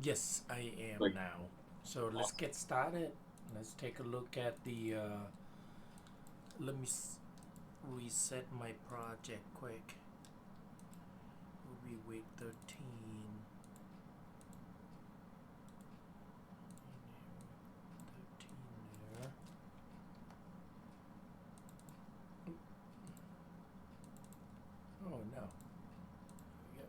Yes, I am Like, now. So let's awesome. get started. Let's take a look at the. Let me reset my project quick. Will be week 13. 13 there. Oh no. Yep.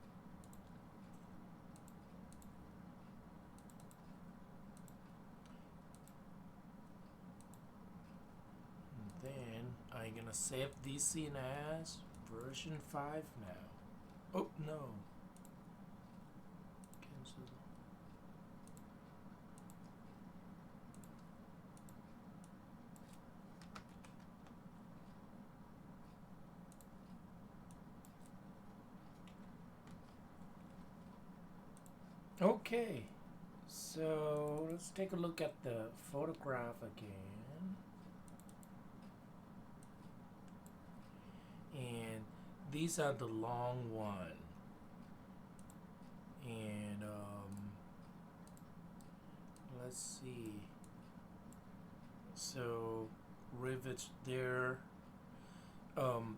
And then I'm gonna save this in as version 5 now. Oh no. Cancel. Okay. So let's take a look at the photograph again. And these are the long one. And let's see. So rivets there. Um,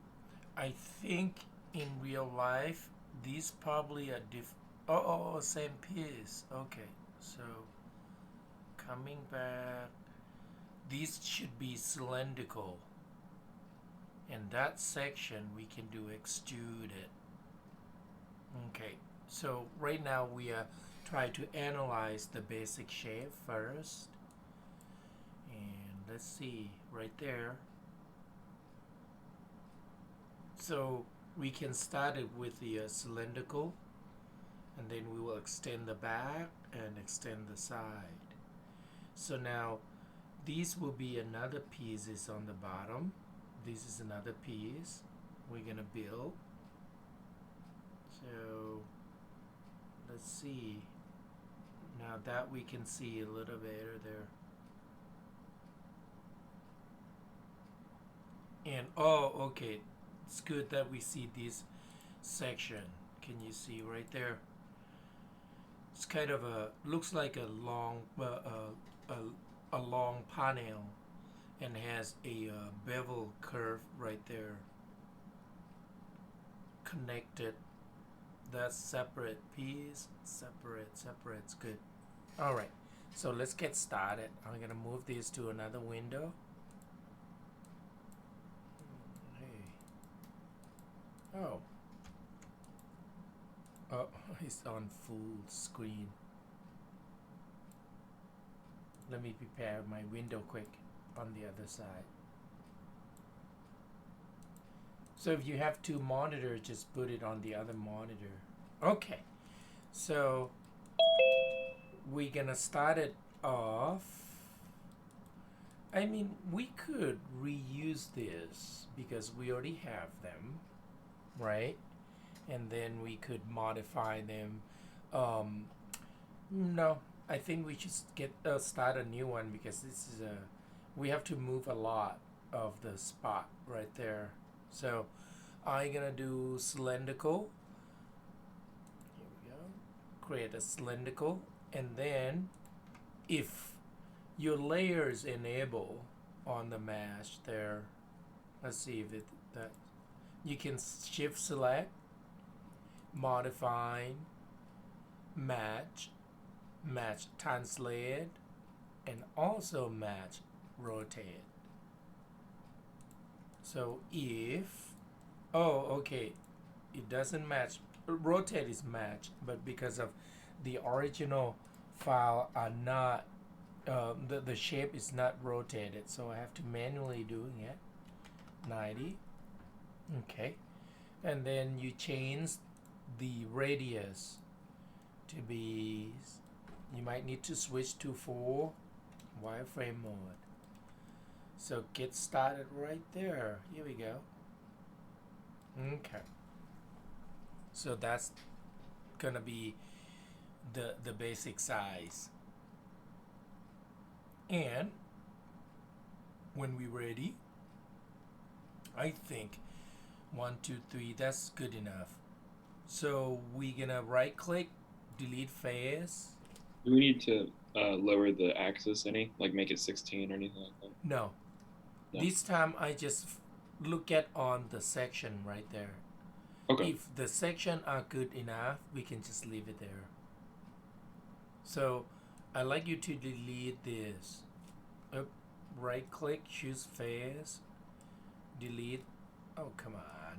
I think in real life these probably are same piece. Okay, so coming back, these should be cylindrical. And that section we can do extruded. Okay, so right now we are trying to analyze the basic shape first. And let's see, right there. So we can start it with the cylindrical, and then we will extend the back and extend the side. So now these will be another pieces on the bottom. This is another piece we're gonna build. So let's see. Now that we can see a little better there. And oh, okay, it's good that we see this section. Can you see right there? It's kind of a looks like a long a long panel and has a bevel curve right there connected. That's separate piece, separate's good. All right, so let's get started. I'm gonna move this to another window. Hey, oh, oh, it's on full screen. Let me prepare my window quick on the other side. So if you have two monitors, just put it on the other monitor. Okay, so we're gonna start it off. I mean, we could reuse this because we already have them, right? And then we could modify them. Um, no, I think we should get start a new one because this is a we have to move a lot of the spot right there. So I'm gonna do cylindrical. Here we go. Create a cylindrical, and then if your layers enable on the mesh there, let's see if it that you can shift select, modify, match, match translate, and also match rotate. So if okay, it doesn't match. Rotate is match, but because of the original file are not the shape is not rotated, so I have to manually doing it. 90. Okay, and then you change the radius to be. You might need to switch to 4 wireframe mode. So get started right there. Here we go. Okay. So that's gonna be the basic size. And when we're ready, I think 1, 2, 3. That's good enough. So we're gonna right click, delete face, Do we need to lower the axis any? Like make it 16 or anything like that? No. No. This time I just look at on the section right there. Okay. If the section are good enough, we can just leave it there. So I like you to delete this. Up, right click, choose face, delete. Oh, come on.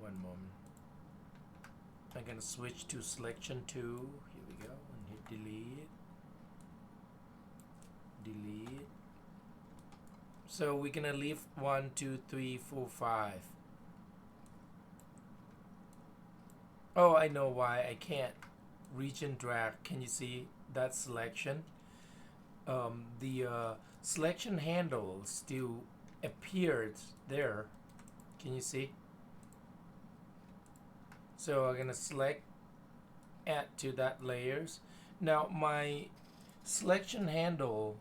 One moment. I'm gonna switch to selection 2. Here we go. And hit delete. Delete. So we're gonna leave 1, 2, 3, 4, 5. Oh, I know why I can't reach and drag. Can you see that selection? The selection handle still appeared there. Can you see? So I'm gonna select, add to that layers. Now my selection handle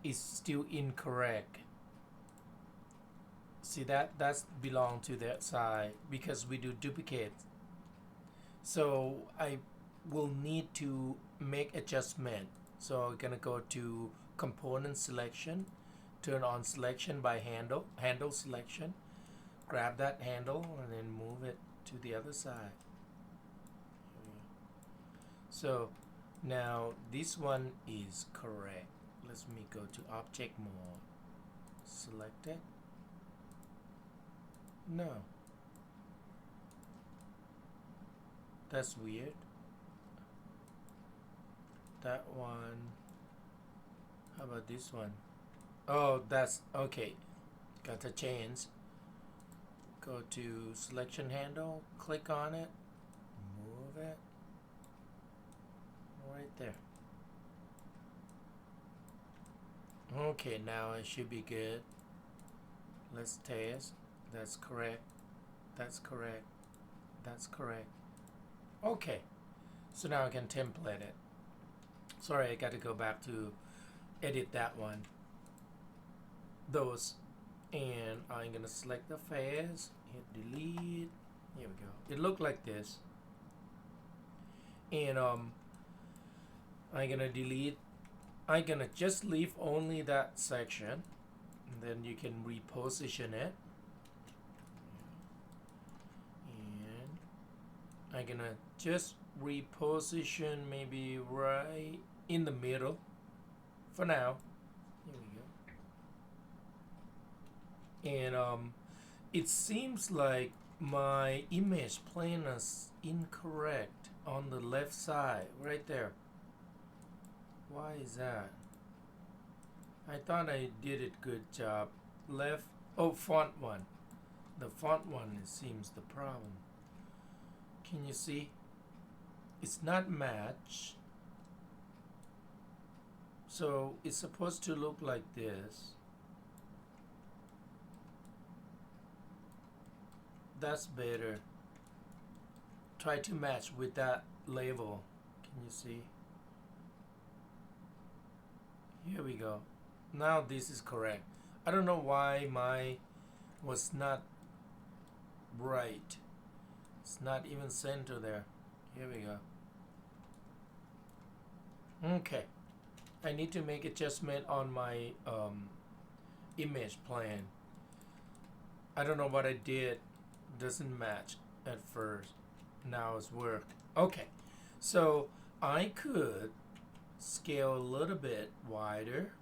is still incorrect. See that's belong to that side because we do duplicate. So I will need to make adjustment. So I'm gonna go to component selection, turn on selection by handle selection, grab that handle and then move it to the other side. So now this one is correct. Let me go to object mode, select it. No, that's weird. That one. How about this one? Oh, that's okay. Got to change. Go to selection handle, click on it, move it right there. Okay, now it should be good. Let's test. That's correct. That's correct. That's correct. Okay, so now I can template it. Sorry, I got to go back to edit that one. Those, and I'm gonna select the face, hit delete. Here we go. It looked like this, and I'm gonna delete. I'm gonna just leave only that section, and then you can reposition it. And I'm gonna just reposition maybe right in the middle for now. Here we go. And it seems like my image plane is incorrect on the left side right there. Why is that? I thought I did it good job. Left. Oh, font one. The font one seems the problem. Can you see? It's not matched. So it's supposed to look like this. That's better. Try to match with that label. Can you see? Here we go. Now this is correct. I don't know why my was not right. It's not even center there. Here we go. Okay. I need to make adjustment on my image plan. I don't know what I did. Doesn't match at first. Now it's worked. Okay. So I could scale a little bit wider.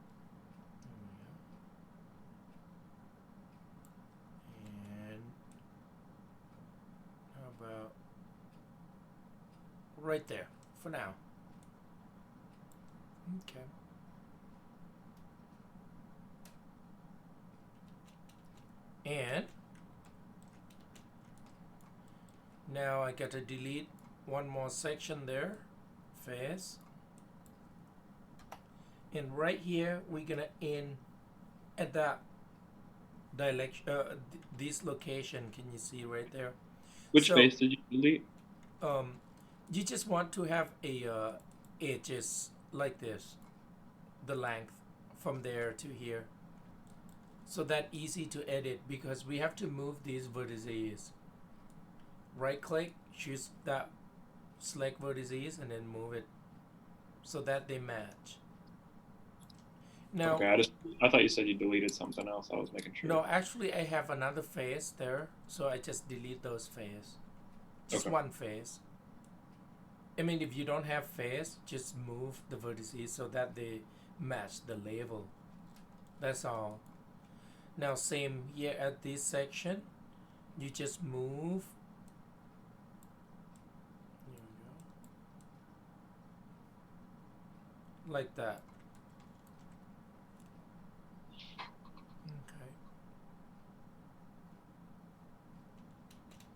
And how about right there for now? Okay. And now I got to delete one more section there. Face. And right here we're gonna end at that direction, this location. Can you see right there? Which So face did you delete? um, you just want to have a edges like this, the length from there to here, so that easy to edit because we have to move these vertices. Right click, choose that select vertices and then move it so that they match. Now, Okay, I thought you said you deleted something else. I was making sure. no, actually I have another face there, so I just delete those face. Just Okay. one face. I mean, if you don't have face, just move the vertices so that they match the level. That's all. Now, same here at this section. You just move. Here we go. Like that.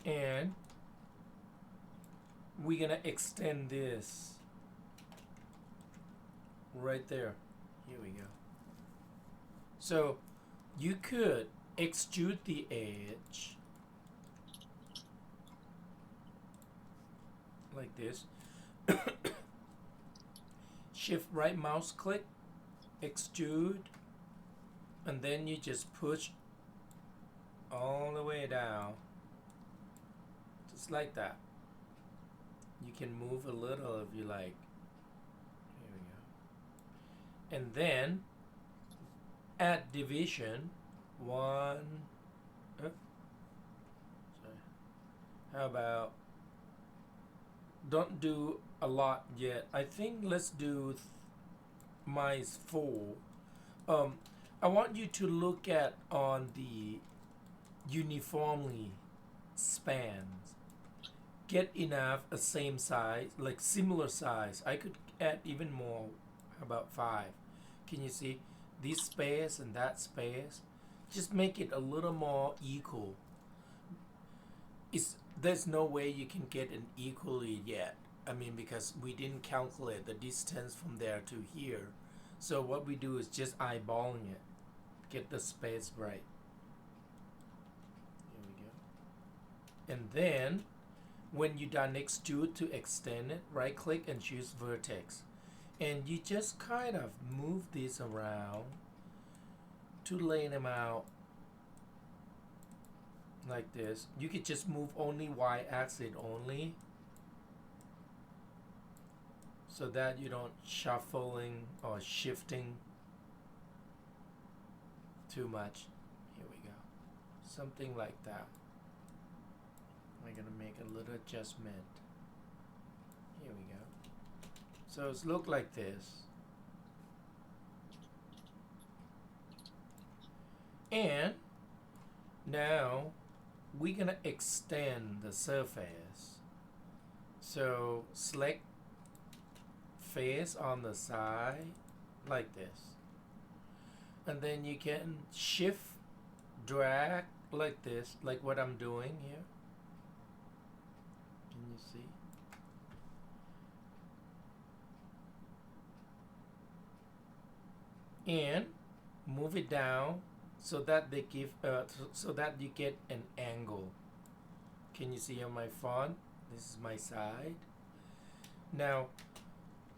Okay. And we're gonna extend this right there. Here we go. So you could extrude the edge like this. Shift right mouse click, extrude, and then you just push all the way down, just like that. You can move a little if you like. Here we go. And then add division. One. Sorry. How about? Don't do a lot yet. I think let's do minus 4. I want you to look at on the uniformly spans. Get enough a same size, like similar size. I could add even more. How about 5? Can you see this space and that space? Just make it a little more equal. There's no way you can get an equally yet. I mean, because we didn't calculate the distance from there to here. So what we do is just eyeballing it. Get the space right. Here we go. And then when you're done extrude to extend it, right click and choose vertex. And you just kind of move this around to lay them out like this. You could just move only y-axis only, so that you don't shuffling or shifting too much. Here we go. Something like that. I'm gonna make a little adjustment. Here we go. So it's look like this. And now we're gonna extend the surface. So select face on the side like this. And then you can shift, drag like this, like what I'm doing here. Can you see? And move it down so that they give so that you get an angle. Can you see on my font? This is my side. Now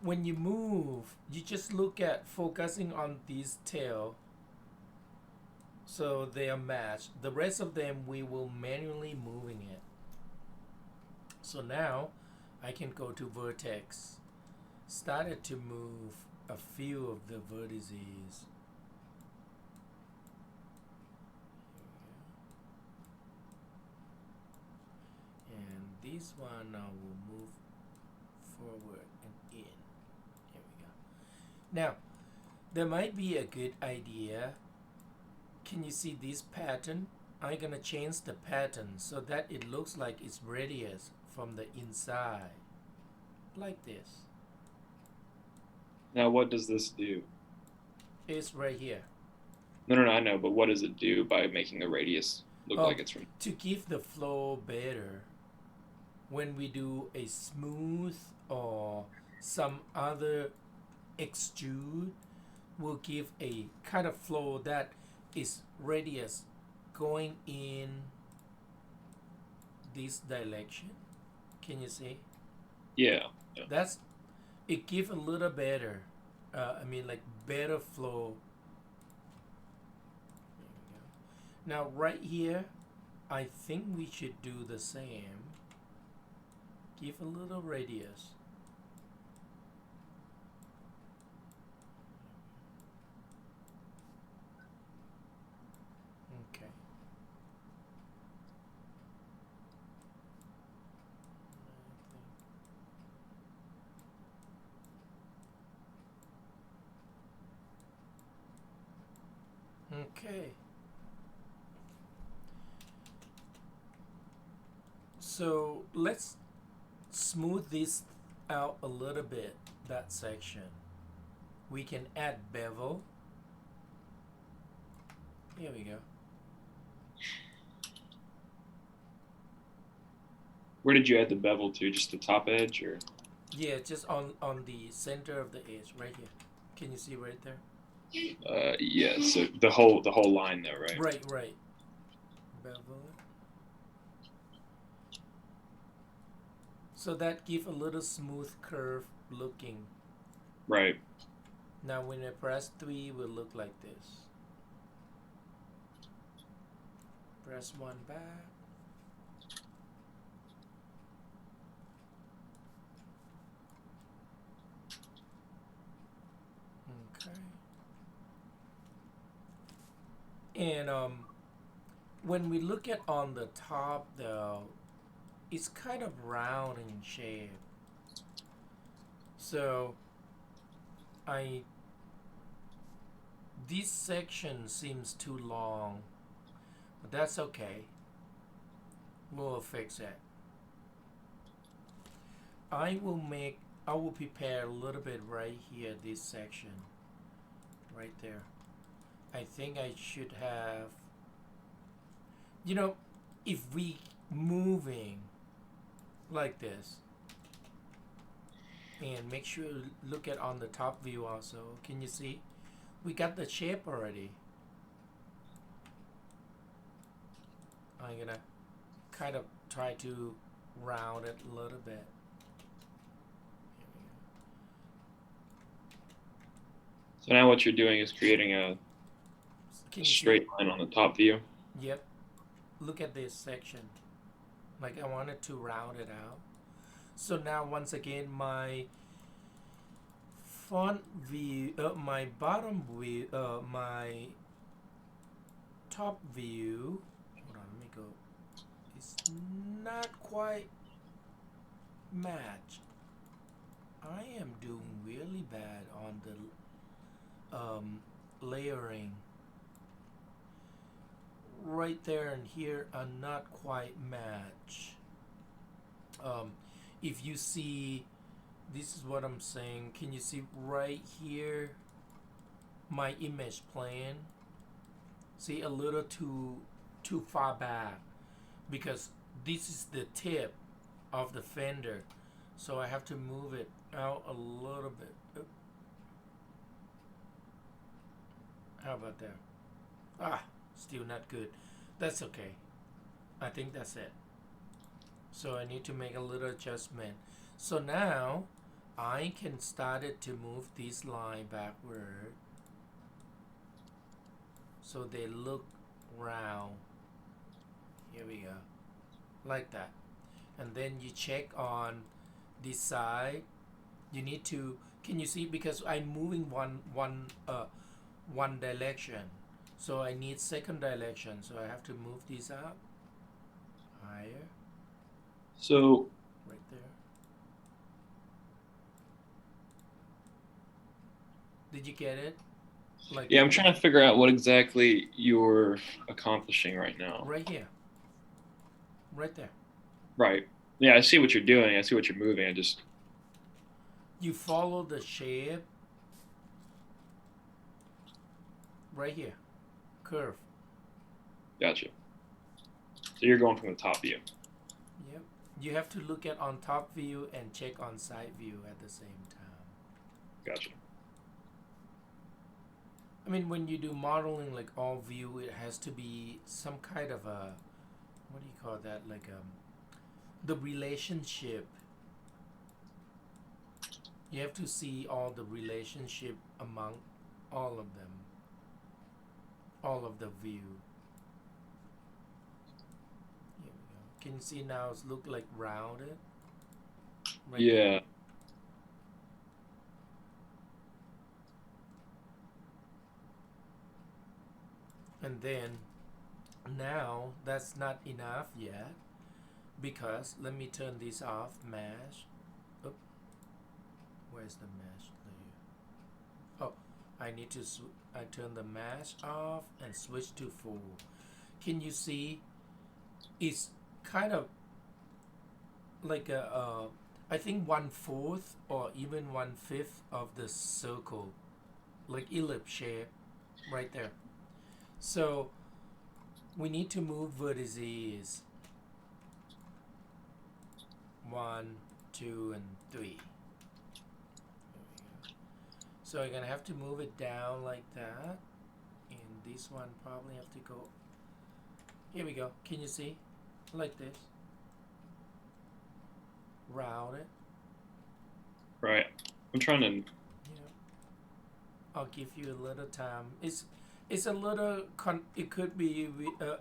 when you move, you just look at focusing on this tail so they are matched. The rest of them we will manually moving it. So now I can go to vertex. Started to move a few of the vertices. And this one I will move forward and in. Here we go. Now, there might be a good idea. Can you see this pattern? I'm gonna change the pattern so that it looks like it's radius from the inside. Like this. Now, what does this do? It's right here. No, I know, but what does it do by making the radius look like it's from? To give the flow better, when we do a smooth or some other extrude, will give a kind of flow that is radius going in this direction. Can you see? Yeah. That's it. Give a little better. I mean, like better flow. There we go. Now right here, I think we should do the same. Give a little radius. Okay. Okay. So let's smooth this out a little bit, that section. We can add bevel. Here we go. Where did you add the bevel to? Just the top edge, or? Yeah, just on the center of the edge, right here. Can you see right there? Yeah. So the whole line, though, right? Right. Bevel. So that give a little smooth curve looking. Right. Now when I press 3, it will look like this. Press 1 back. Okay. And when we look at on the top though, it's kind of round in shape. So this section seems too long, but that's okay. We'll fix it. I will prepare a little bit right here, this section. Right there. I think I should have, if we moving like this, and make sure look at on the top view also. Can you see? We got the shape already. I'm gonna kind of try to round it a little bit. So now what you're doing is creating a straight See? line on the top view. Yep. Look at this section. Like I wanted to round it out. So now once again my front view, my bottom view, my top view. Hold on, let me go. It's not quite matched. I am doing really bad on the layering. Right there and here are not quite matched. If you see, this is what I'm saying. Can you see right here my image plane? See, a little too far back, because this is the tip of the fender, so I have to move it out a little bit. How about that? Still not good. That's okay. I think that's it. So I need to make a little adjustment. So now I can start it to move this line backward, so they look round. Here we go. Like that. And then you check on this side. You need to, can you see, because I'm moving one direction, so I need second direction, so I have to move this up higher. So Right there. Did you get it? Like, yeah, I'm trying to figure out what exactly you're accomplishing right now. right here. Right there. Right. Yeah, I see what you're doing. I see what you're moving. I just. You follow the shape. Right here. Curve. Gotcha. So you're going from the top view. Yep. You have to look at on top view and check on side view at the same time. Gotcha. I mean, when you do modeling like all view, it has to be some kind of a, what do you call that? Like the relationship. You have to see all the relationship among all of them. All of the view. Here we go. Can you see now it's look like rounded? right there. Yeah. And then now that's not enough yet because let me turn this off. Mesh. Oop, where's the mesh layer? Oh, I need to. I turn the mesh off and switch to full. Can you see? It's kind of like a. I think 1/4 or even 1/5 of the circle, like ellipse shape, right there. So we need to move vertices 1, 2, and 3. So you're gonna have to move it down like that, and this one probably have to go. Here we go. Can you see? Like this. Round it. Right. I'm trying to. Yeah. I'll give you a little time. It's a little it could be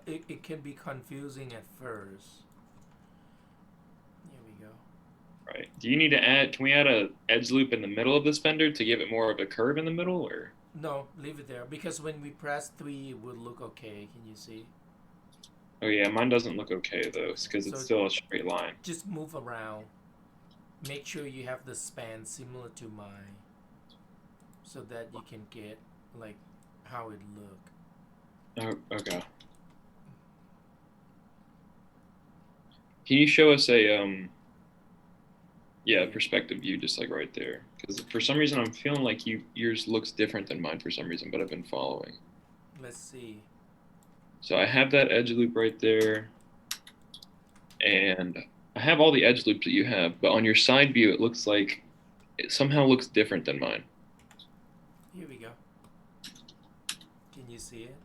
it can be confusing at first. Here we go. Right. Do you need to add? Can we add a edge loop in the middle of this fender to give it more of a curve in the middle, or? No, leave it there because when we press 3, it would look okay. Can you see? Oh yeah, mine doesn't look okay though, because it's So still a straight line. just move around. Make sure you have the span similar to mine, so that you can get like how it look. Oh, okay. Can you show us a yeah, perspective view just like right there? Because for some reason I'm feeling like yours looks different than mine for some reason, but I've been following. Let's see. So I have that edge loop right there, and I have all the edge loops that you have, but on your side view it looks like it somehow looks different than mine. Here we go. Can you see it?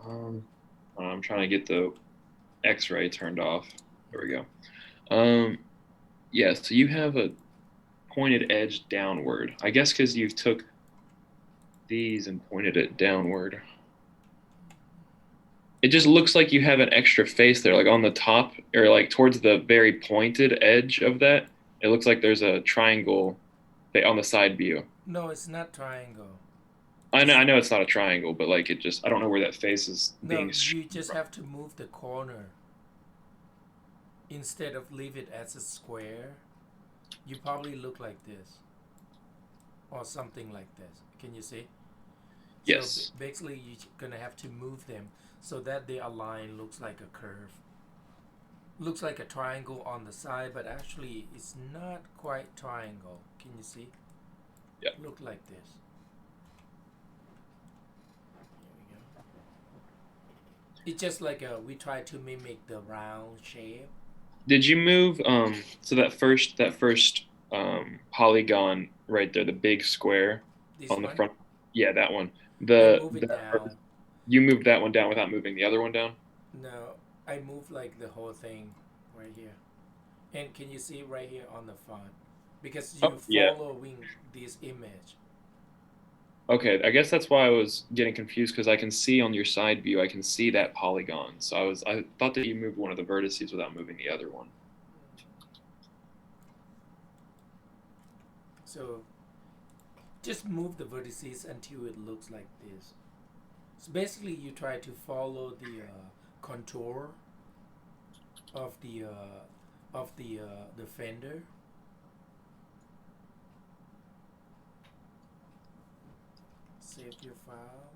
I'm trying to get the X-ray turned off. There we go. Um, yeah, so you have a pointed edge downward. I guess because you took these and pointed it downward. It just looks like you have an extra face there, like on the top or like towards the very pointed edge of that. It looks like there's a triangle on the side view. No, it's not triangle. I know it's not a triangle, but like it just I don't know where that face is No, being you streamed just from. have to move the corner instead of leave it as a square. You probably look like this or something like this. Can you see? So Yes. basically, you're gonna have to move them so that they align. Looks like a curve. Looks like a triangle on the side, but actually, it's not quite triangle. Can you see? Yeah. Look like this. Here we go. It's just like we try to mimic the round shape. Did you move so that first polygon right there, the big square This on the one, front? Yeah, that one. I The move it that down. you moved that one down without moving the other one down? No, I move like the whole thing right here. And can you see right here on the front? Because Oh, you yeah. following this image. Okay, I guess that's why I was getting confused because I can see on your side view, I can see that polygon. So I thought that you moved one of the vertices without moving the other one. So just move the vertices until it looks like this. So basically, you try to follow the contour of the fender. Save your file.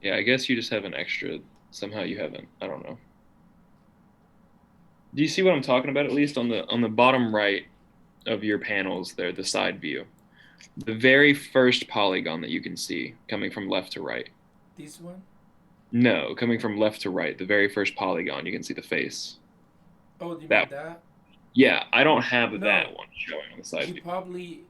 Yeah, I guess you just have an extra. Somehow you haven't. I don't know. Do you see what I'm talking about? At least on the bottom right of your panels there, the side view. The very first polygon that you can see coming from left to right. This one? No, coming from left to right, the very first polygon, you can see the face. Oh, you mean That, that? yeah, I don't have that No, one showing on the side you view. probably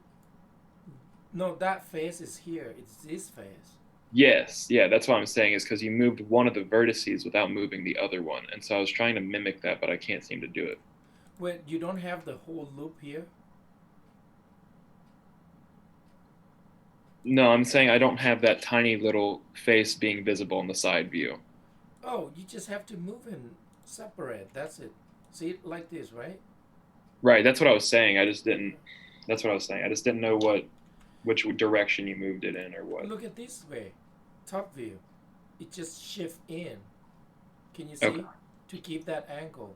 no. That face is here. It's this face. Yes, yeah, that's what I'm saying is because you moved one of the vertices without moving the other one. And so I was trying to mimic that, but I can't seem to do it. Well, you don't have the whole loop here. No, I'm saying I don't have that tiny little face being visible in the side view. Oh, you just have to move and separate. That's it. See it like this, right? Right, that's what I was saying. That's what I was saying. I just didn't know which direction you moved it in or what. Look at this way. Top view. It just shift in. Can you Okay. see? To keep that angle.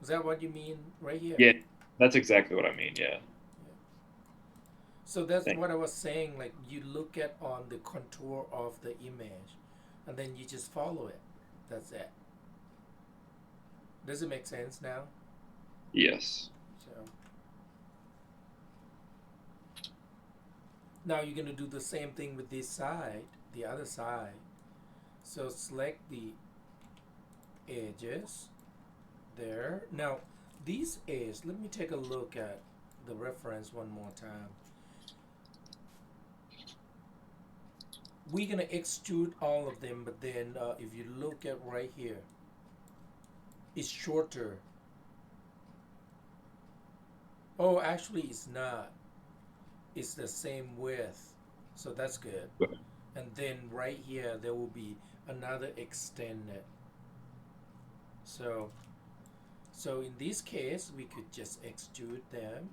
Is that what you mean right here? Yeah, that's exactly what I mean. Yeah. Yeah. So that's Thank what I was saying. Like you look at on the contour of the image, and then you just follow it. That's it. Does it make sense now? Yes. So now you're gonna do the same thing with this side, the other side. So select the edges there. Now these edges, let me take a look at the reference one more time. We're gonna extrude all of them, but then if you look at right here, it's shorter. Oh, actually it's not. It's the same width. So that's good. And then right here there will be another extended. So in this case we could just extrude them.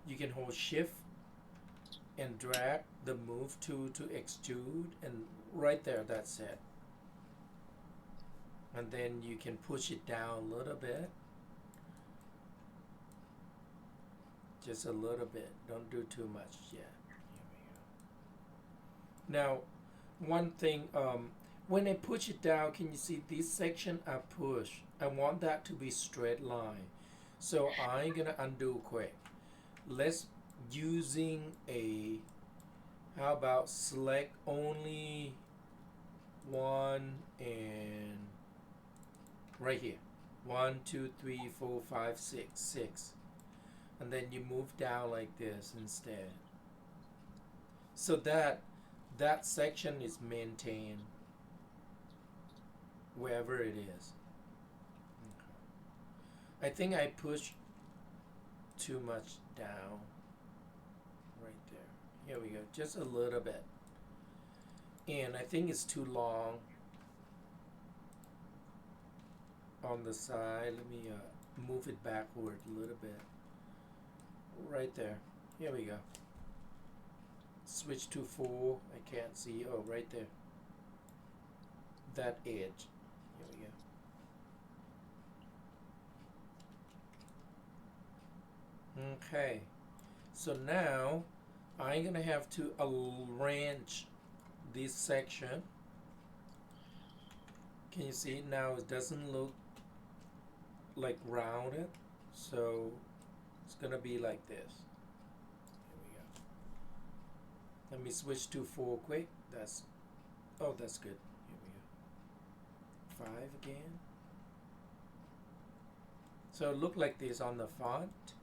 You can hold shift and drag the move to extrude, and right there, that's it. And then you can push it down a little bit, just a little bit, don't do too much yet. Here we go. Now one thing, when I push it down, can you see this section I push? I want that to be straight line, so I'm gonna undo quick. Let's using a, how about select only one and right here, 1 2 3 4 5 6 6, and then you move down like this instead, so that that section is maintained wherever it is. Okay. I think I pushed too much down right there. Here we go, just a little bit, and I think it's too long on the side. Let me move it backward a little bit. Right there. Here we go. Switch to 4. I can't see. Oh, right there. That edge. Here we go. Okay. So now I'm gonna have to arrange this section. Can you see now? It doesn't look like rounded, so it's gonna be like this. Here we go. Let me switch to 4 quick. That's, oh, that's good. Here we go. 5 again. So it look like this on the front,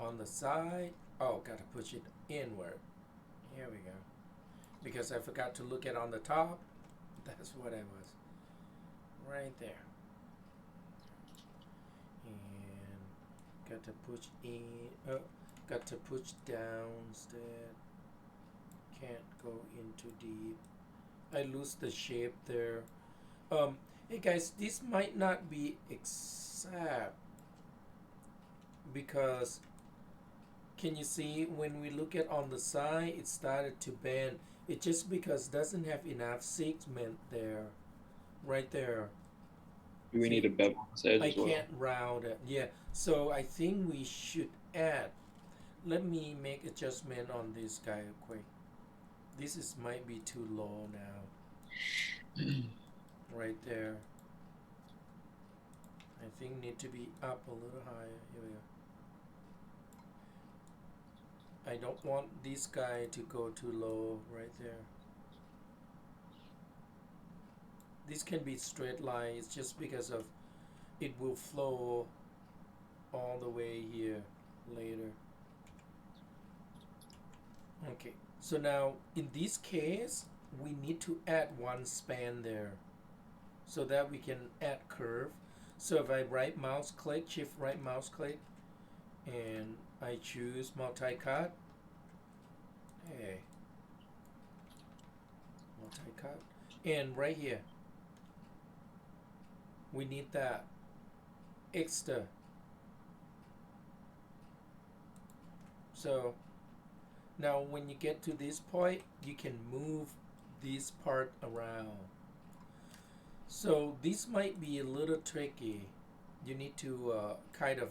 on the side. Oh, gotta push it inward. Here we go. Because I forgot to look at on the top. That's what I was. Right there. And got to push in. Oh, got to push down instead. Can't go in too deep. I lose the shape there. Hey guys, this might not be exact because can you see when we look at on the side, it started to bend. It just because doesn't have enough segment there, right there. Do we need a bevel on this edge I as well? can't round it. Yeah, so I think we should add. Let me make adjustment on this guy quick. This is might be too low now. Right there. I think need to be up a little higher. Here we go. I don't want this guy to go too low right there. This can be straight line. It's just because of it will flow all the way here later. Okay, So now in this case, we need to add one span there so that we can add curve. So if I right mouse click, shift right mouse click, and I choose multi-cut, hey, multi-cut, and right here, we need that extra. So now when you get to this point, you can move this part around. So this might be a little tricky. You need to kind of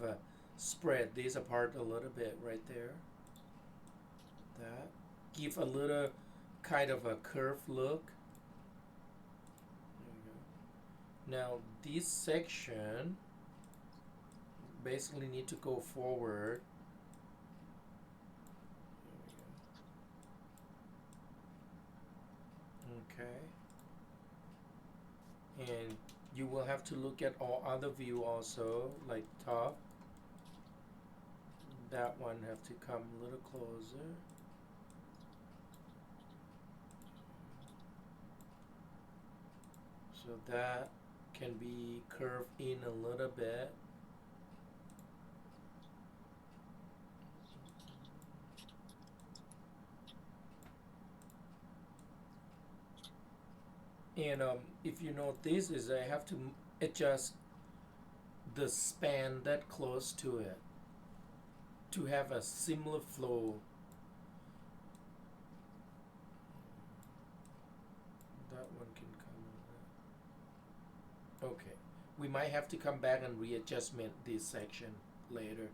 spread this apart a little bit right there. That. Give a little kind of a curved look. There we go. Now this section basically need to go forward. Okay. And you will have to look at all other view also, like top. That one have to come a little closer. So that can be curved in a little bit. And if you notice is I have to adjust the span that close to it to have a similar flow. That one can come. Okay, we might have to come back and readjustment this section later.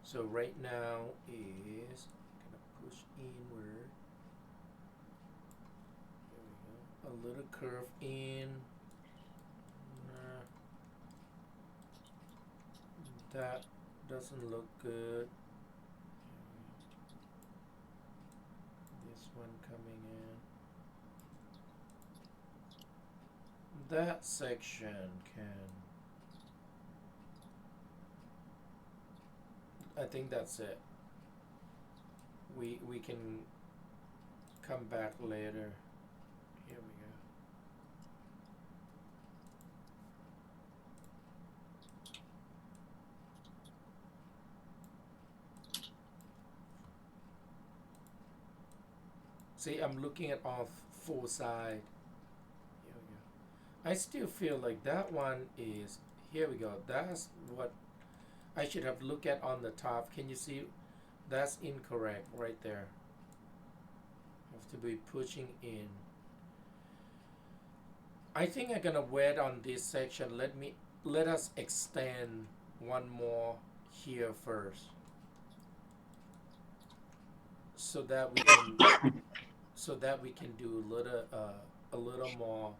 So right now is gonna push inward. There we go. A little curve in. That doesn't look good. This one coming in. That section can. I think that's it. We can come back later. Here we go. See, I'm looking at all four sides. Here we go. I still feel like that one is, here we go. That's what I should have looked at on the top. Can you see? That's incorrect right there. Have to be pushing in. I think I'm gonna wait on this section. Let us extend one more here first, so that we can do a little more,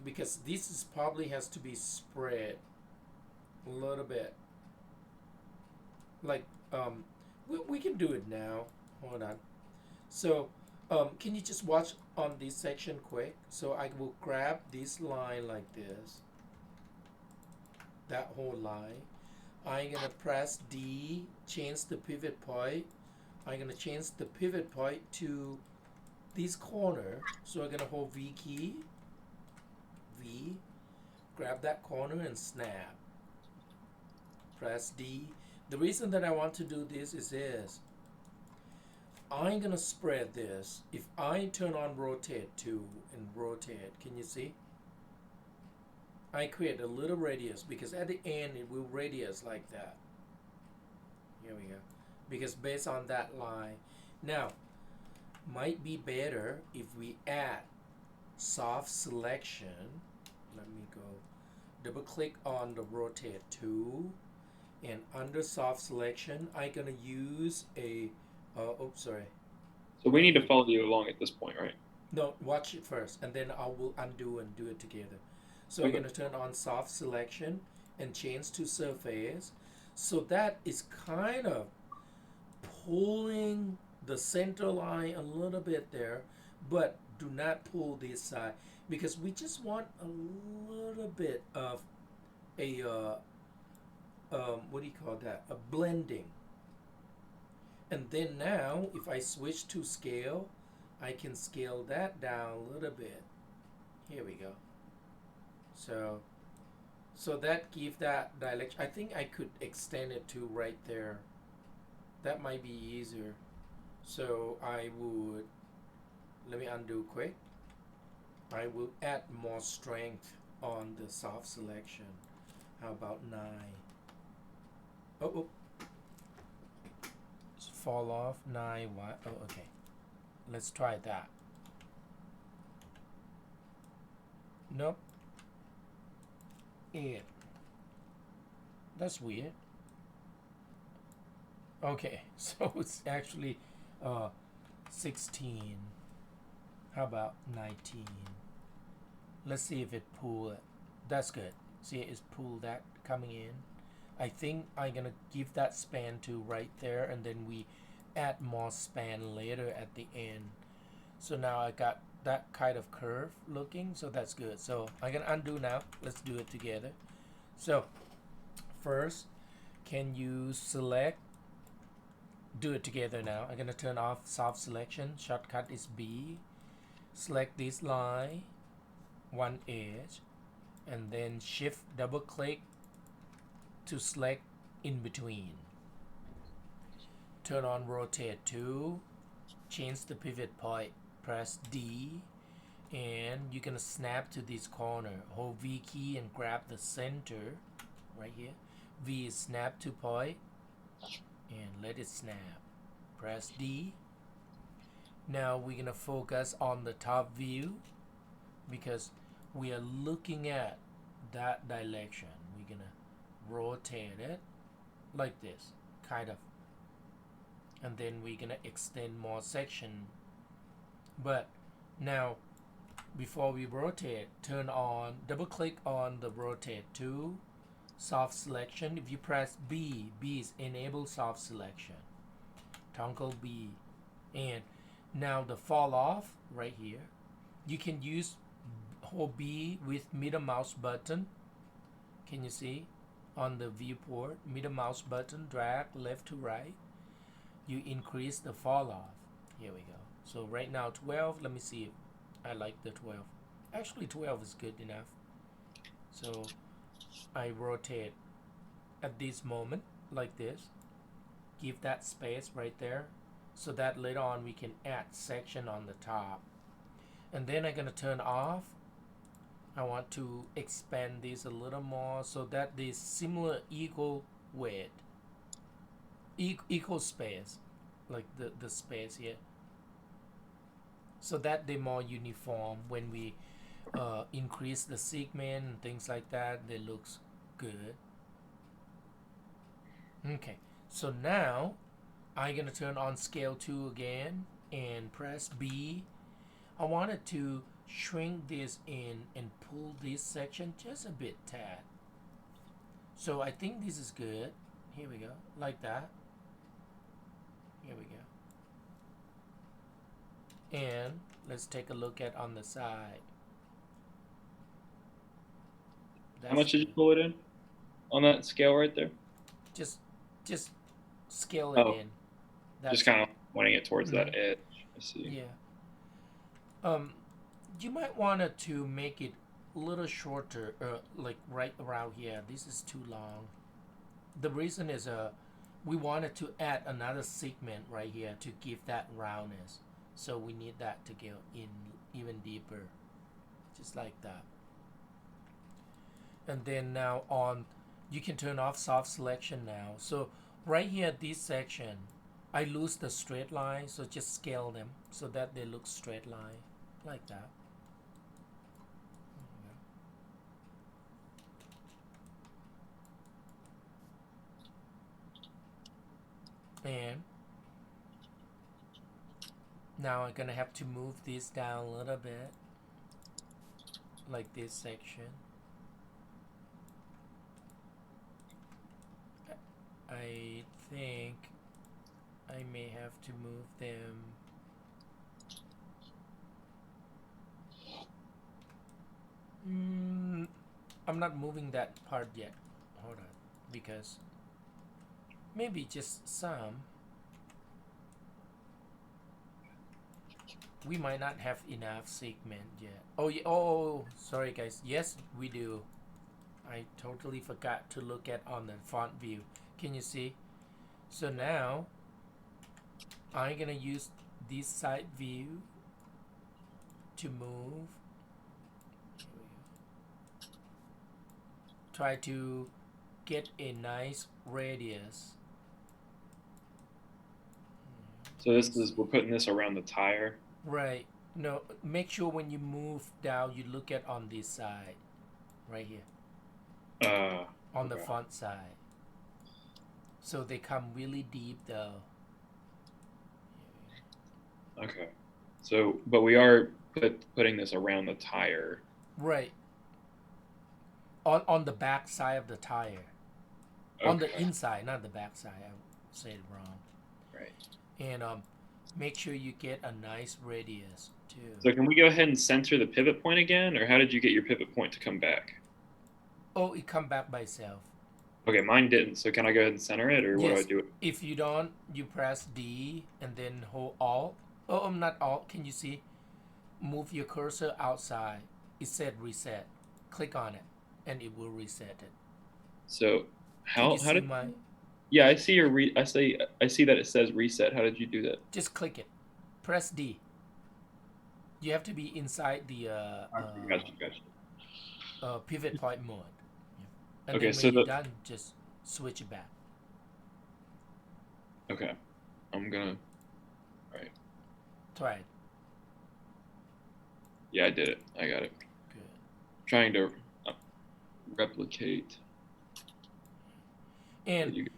because this is probably has to be spread a little bit. Like we can do it now. Hold on. So can you just watch on this section quick? So I will grab this line like this. That whole line. I'm gonna press D, change the pivot point. I'm gonna change the pivot point to this corner. So I'm gonna hold V key, V, grab that corner and snap. Press D. The reason that I want to do this is this. I'm gonna spread this. If I turn on rotate 2 and rotate, can you see? I create a little radius because at the end it will radius like that. Here we go. Because based on that line. Now, might be better if we add soft selection. Let me go. Double click on the rotate 2. And under soft selection, I'm gonna use a, oops, sorry. So we need to follow you along at this point, right? No, watch it first, and then I will undo and do it together. So Okay. we're gonna turn on soft selection and change to surface. So that is kind of pulling the center line a little bit there, but do not pull this side because we just want a little bit of a what do you call that? A blending. And then now, if I switch to scale, I can scale that down a little bit. Here we go. So that give that direction. I think I could extend it to right there. That might be easier. So I would, let me undo quick. I will add more strength on the soft selection. How about 9? Oh, fall off 9. What? Oh, okay. Let's try that. Nope. 8. That's weird. Okay, so it's actually 16. How about 19? Let's see if it pull it. That's good. See, it's pulled that coming in. I think I'm gonna give that span to right there, and then we add more span later at the end. So now I got that kind of curve looking, so that's good. So I'm gonna undo now. Let's do it together. So first, can you select, do it together now. I'm gonna turn off soft selection. Shortcut is B. Select this line, one edge, and then shift double click to select in between. Turn on rotate 2, change the pivot point, press D, and you're gonna snap to this corner. Hold V key and grab the center right here. V is snap to point and let it snap. Press D. Now we're gonna focus on the top view because we are looking at that direction. We're gonna rotate it like this, kind of, and then we're gonna extend more section. But now before we rotate, turn on, double click on the rotate 2, soft selection. If you press B, B is enable soft selection. Toggle B, and now the fall off right here, you can use hold B with middle mouse button. Can you see on the viewport, middle mouse button, drag left to right, you increase the fall off. Here we go. So right now 12, let me see if I like the 12. Actually 12 is good enough. So I rotate at this moment like this, give that space right there so that later on we can add section on the top. And then I'm gonna turn off. I want to expand this a little more so that this similar equal width, equal space, like the space here, so that they're more uniform. When we increase the segment and things like that, they looks good. Okay, so now I'm gonna turn on scale 2 again and press B. I wanted to shrink this in and pull this section just a bit tad. So I think this is good. Here we go, like that. Here we go. And let's take a look at on the side. How much did you pull it in on that scale right there? Just scale it in. That's just kind of pointing it towards that edge. I see. Yeah. You might want to make it a little shorter, like right around here. This is too long. The reason is we wanted to add another segment right here to give that roundness. So we need that to go in even deeper, just like that. And then now on, you can turn off soft selection now. So right here, this section, I lose the straight line, so just scale them so that they look straight line, like that. And now I'm gonna have to move this down a little bit, like this section. I think I may have to move them. I'm not moving that part yet. Hold on, because maybe just some. We might not have enough segment yet. Oh, yeah. Oh, sorry guys. Yes, we do. I totally forgot to look at on the font view. Can you see? So now I'm gonna use this side view to move. Try to get a nice radius. So this is, we're putting this around the tire. Right. No, make sure when you move down, you look at on this side, right here, on the Okay. front side. So they come really deep though. Okay. So, but we are putting this around the tire. Right. On the back side of the tire. On the Okay. inside, not the back side. I said it wrong. Right. And make sure you get a nice radius too. So can we go ahead and center the pivot point again, or how did you get your pivot point to come back? Oh, it come back by itself. Okay, mine didn't. So can I go ahead and center it, or what do I Yes. do? If you don't, you press D and then hold Alt. Oh, I'm not Alt. Can you see? Move your cursor outside. It said reset. Click on it, and it will reset it. So Can you how see did? my? Yeah, I see your I see that it says reset. How did you do that? Just click it. Press D. You have to be inside the Gotcha. pivot point mode. And Okay, then when so you're the done, just switch it back. okay, I'm gonna. All right. Try it. Yeah, I did it. I got it. Good. Trying to replicate. And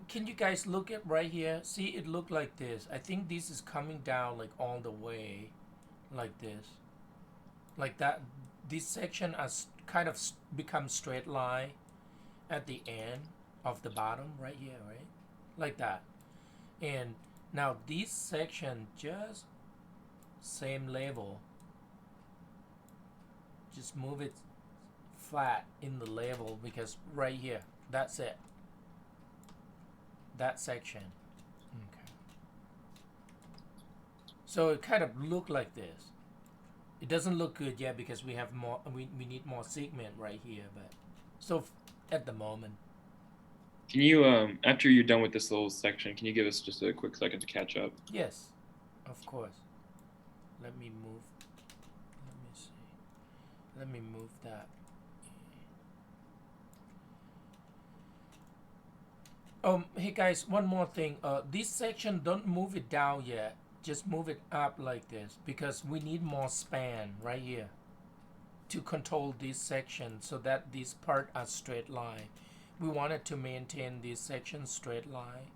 can you guys look at right here? See, it look like this. I think this is coming down like all the way, like this, like that. This section has kind of become straight line at the end of the bottom right here, right? Like that. And now this section just same level. Just move it flat in the level because right here, that's it. That section. Okay. So it kind of look like this. It doesn't look good yet because we have more. We need more segment right here, but so at the moment. Can you after you're done with this little section, can you give us just a quick second to catch up? Yes, of course. Let me move. Let me see. Let me move that. Hey guys, one more thing. This section, don't move it down yet. Just move it up like this because we need more span right here to control this section so that this part are straight line. We wanted to maintain this section straight line.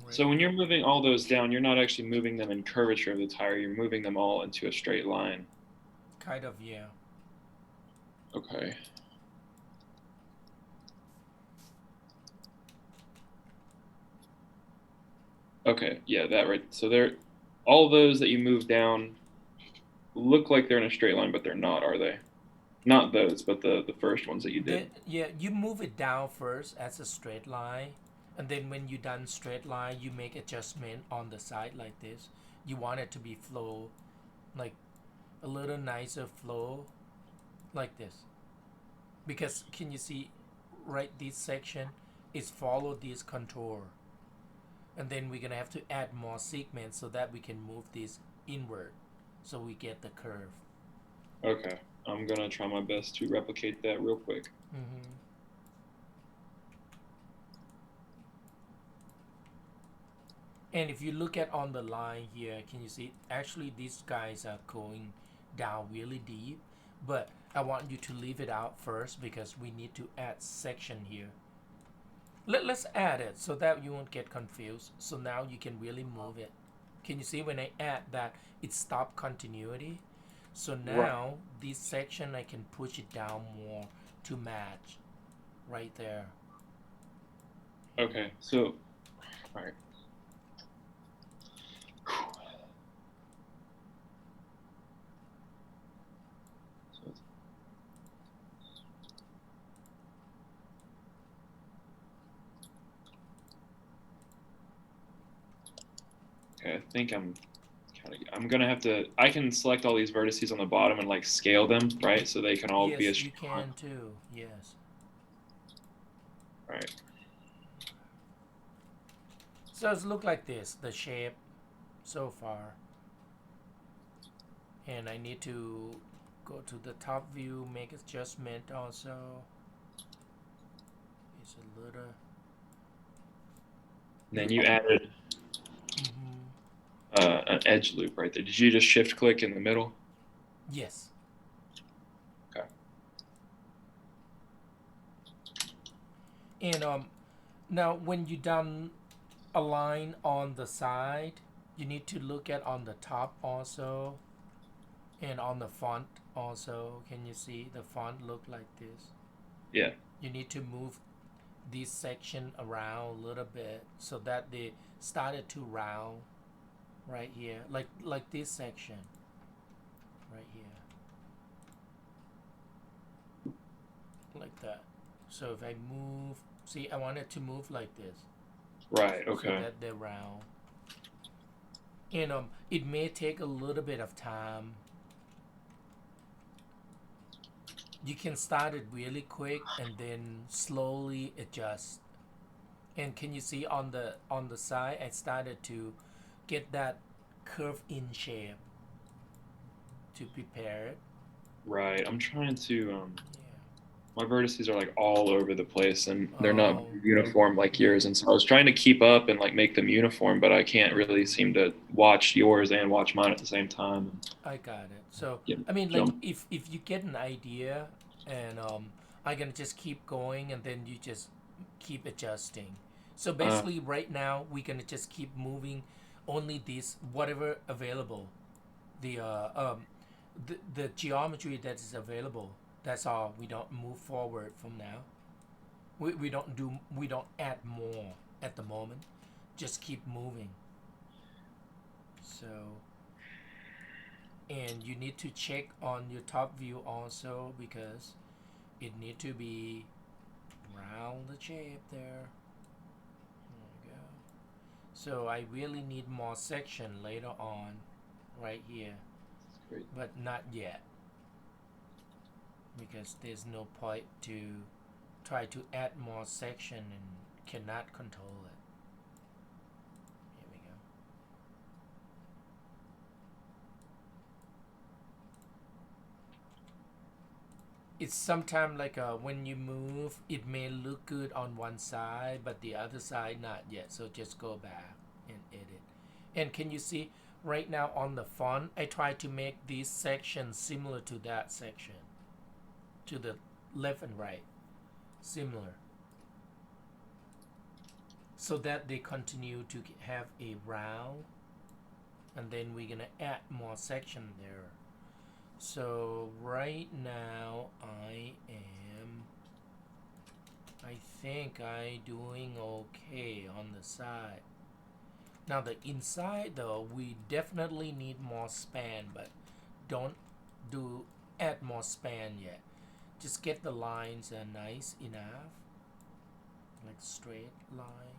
Right. So when you're moving all those down, you're not actually moving them in curvature of the tire. You're moving them all into a straight line. Kind of, yeah. Okay. Okay, yeah, that right. So they're all those that you move down look like they're in a straight line, but they're not, are they? Not those, but the first ones that you did. Yeah, you move it down first as a straight line, and then when you done straight line, you make adjustment on the side like this. You want it to be flow, like a little nicer flow, like this. Because can you see, right? This section is follow this contour, and then we're gonna have to add more segments so that we can move this inward, so we get the curve. Okay, I'm gonna try my best to replicate that real quick. Mm-hmm. And if you look at on the line here, can you see actually these guys are going down really deep, but I want you to leave it out first because we need to add section here. Let's add it so that you won't get confused. So now you can really move it. Can you see when I add that it stopped continuity? So now this section I can push it down more to match right there. Okay, so all right. Okay, I think I'm gonna have to. I can select all these vertices on the bottom and like scale them, right? So they can all be a Yes, you straight line. can too. Yes. All right. So it's look like this, the shape so far. And I need to go to the top view, make adjustment also. It's a little. And then you added Mm-hmm. an edge loop right there. Did you just shift click in the middle? Yes. Okay. And now when you done a line on the side, you need to look at on the top also, and on the font also. Can you see the font look like this? Yeah. You need to move this section around a little bit so that they started to round right here, like this section right here, like that. So if I move, see, I want it to move like this Right. so Okay. that they're round. And it may take a little bit of time. You can start it really quick and then slowly adjust. And can you see on the side, I started to get that curve in shape to prepare it. Right. I'm trying to. Yeah. My vertices are like all over the place, and they're not Oh, uniform like yeah. yours. And so I was trying to keep up and like make them uniform, but I can't really seem to watch yours and watch mine at the same time. And I got it. So get I mean, like jump. if you get an idea, and I can just keep going, and then you just keep adjusting. So Uh, basically, right now we're gonna just keep moving, only this whatever available, the the geometry that is available. That's all. We don't move forward from now. We don't add more at the moment. Just keep moving. So, and you need to check on your top view also, because it need to be round the shape there. There we go. So I really need more section later on, right here, great. but not yet, because there's no point to try to add more section and cannot control it. Here we go. It's sometimes like when you move, it may look good on one side, but the other side not yet. So just go back and edit. And can you see right now on the font, I try to make these sections similar to that section, to the left and right, similar, so that they continue to have a round. And then we're gonna add more section there. So right now I think I doing okay on the side. Now the inside though, we definitely need more span, but don't do add more span yet. Just get the lines nice enough, like straight line.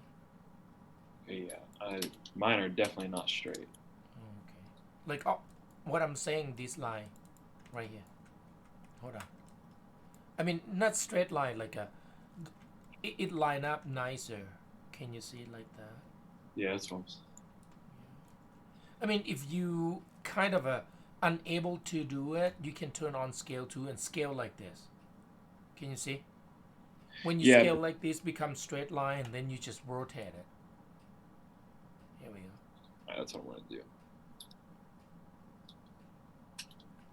Okay, yeah. Mine are definitely not straight. Okay, like what I'm saying, this line right here. Hold on. I mean, not straight line, like it line up nicer. Can you see it like that? Yeah, that's what I mean, if you kind of unable to do it, you can turn on scale 2 and scale like this. Can you see? When you yeah, scale like this, becomes straight line, and then you just rotate it. Here we go. that's what I want to do.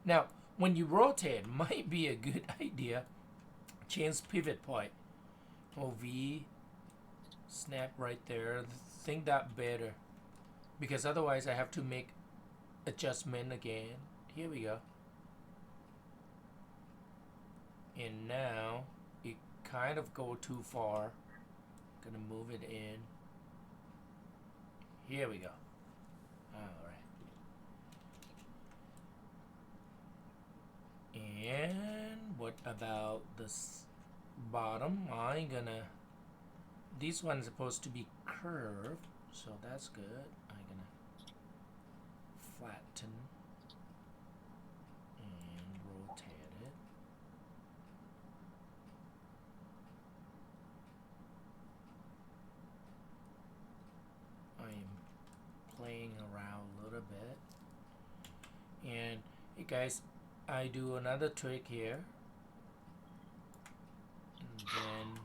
Now, when you rotate, might be a good idea. Change pivot point. V, snap right there. Think that better, because otherwise I have to make adjustment again. Here we go. And now it kind of go too far. Gonna move it in. Here we go. Alright. And what about this bottom? I'm gonna, this one's supposed to be curved, so that's good. I'm gonna flatten and rotate it. I am playing around a little bit. And hey guys, I do another trick here. And then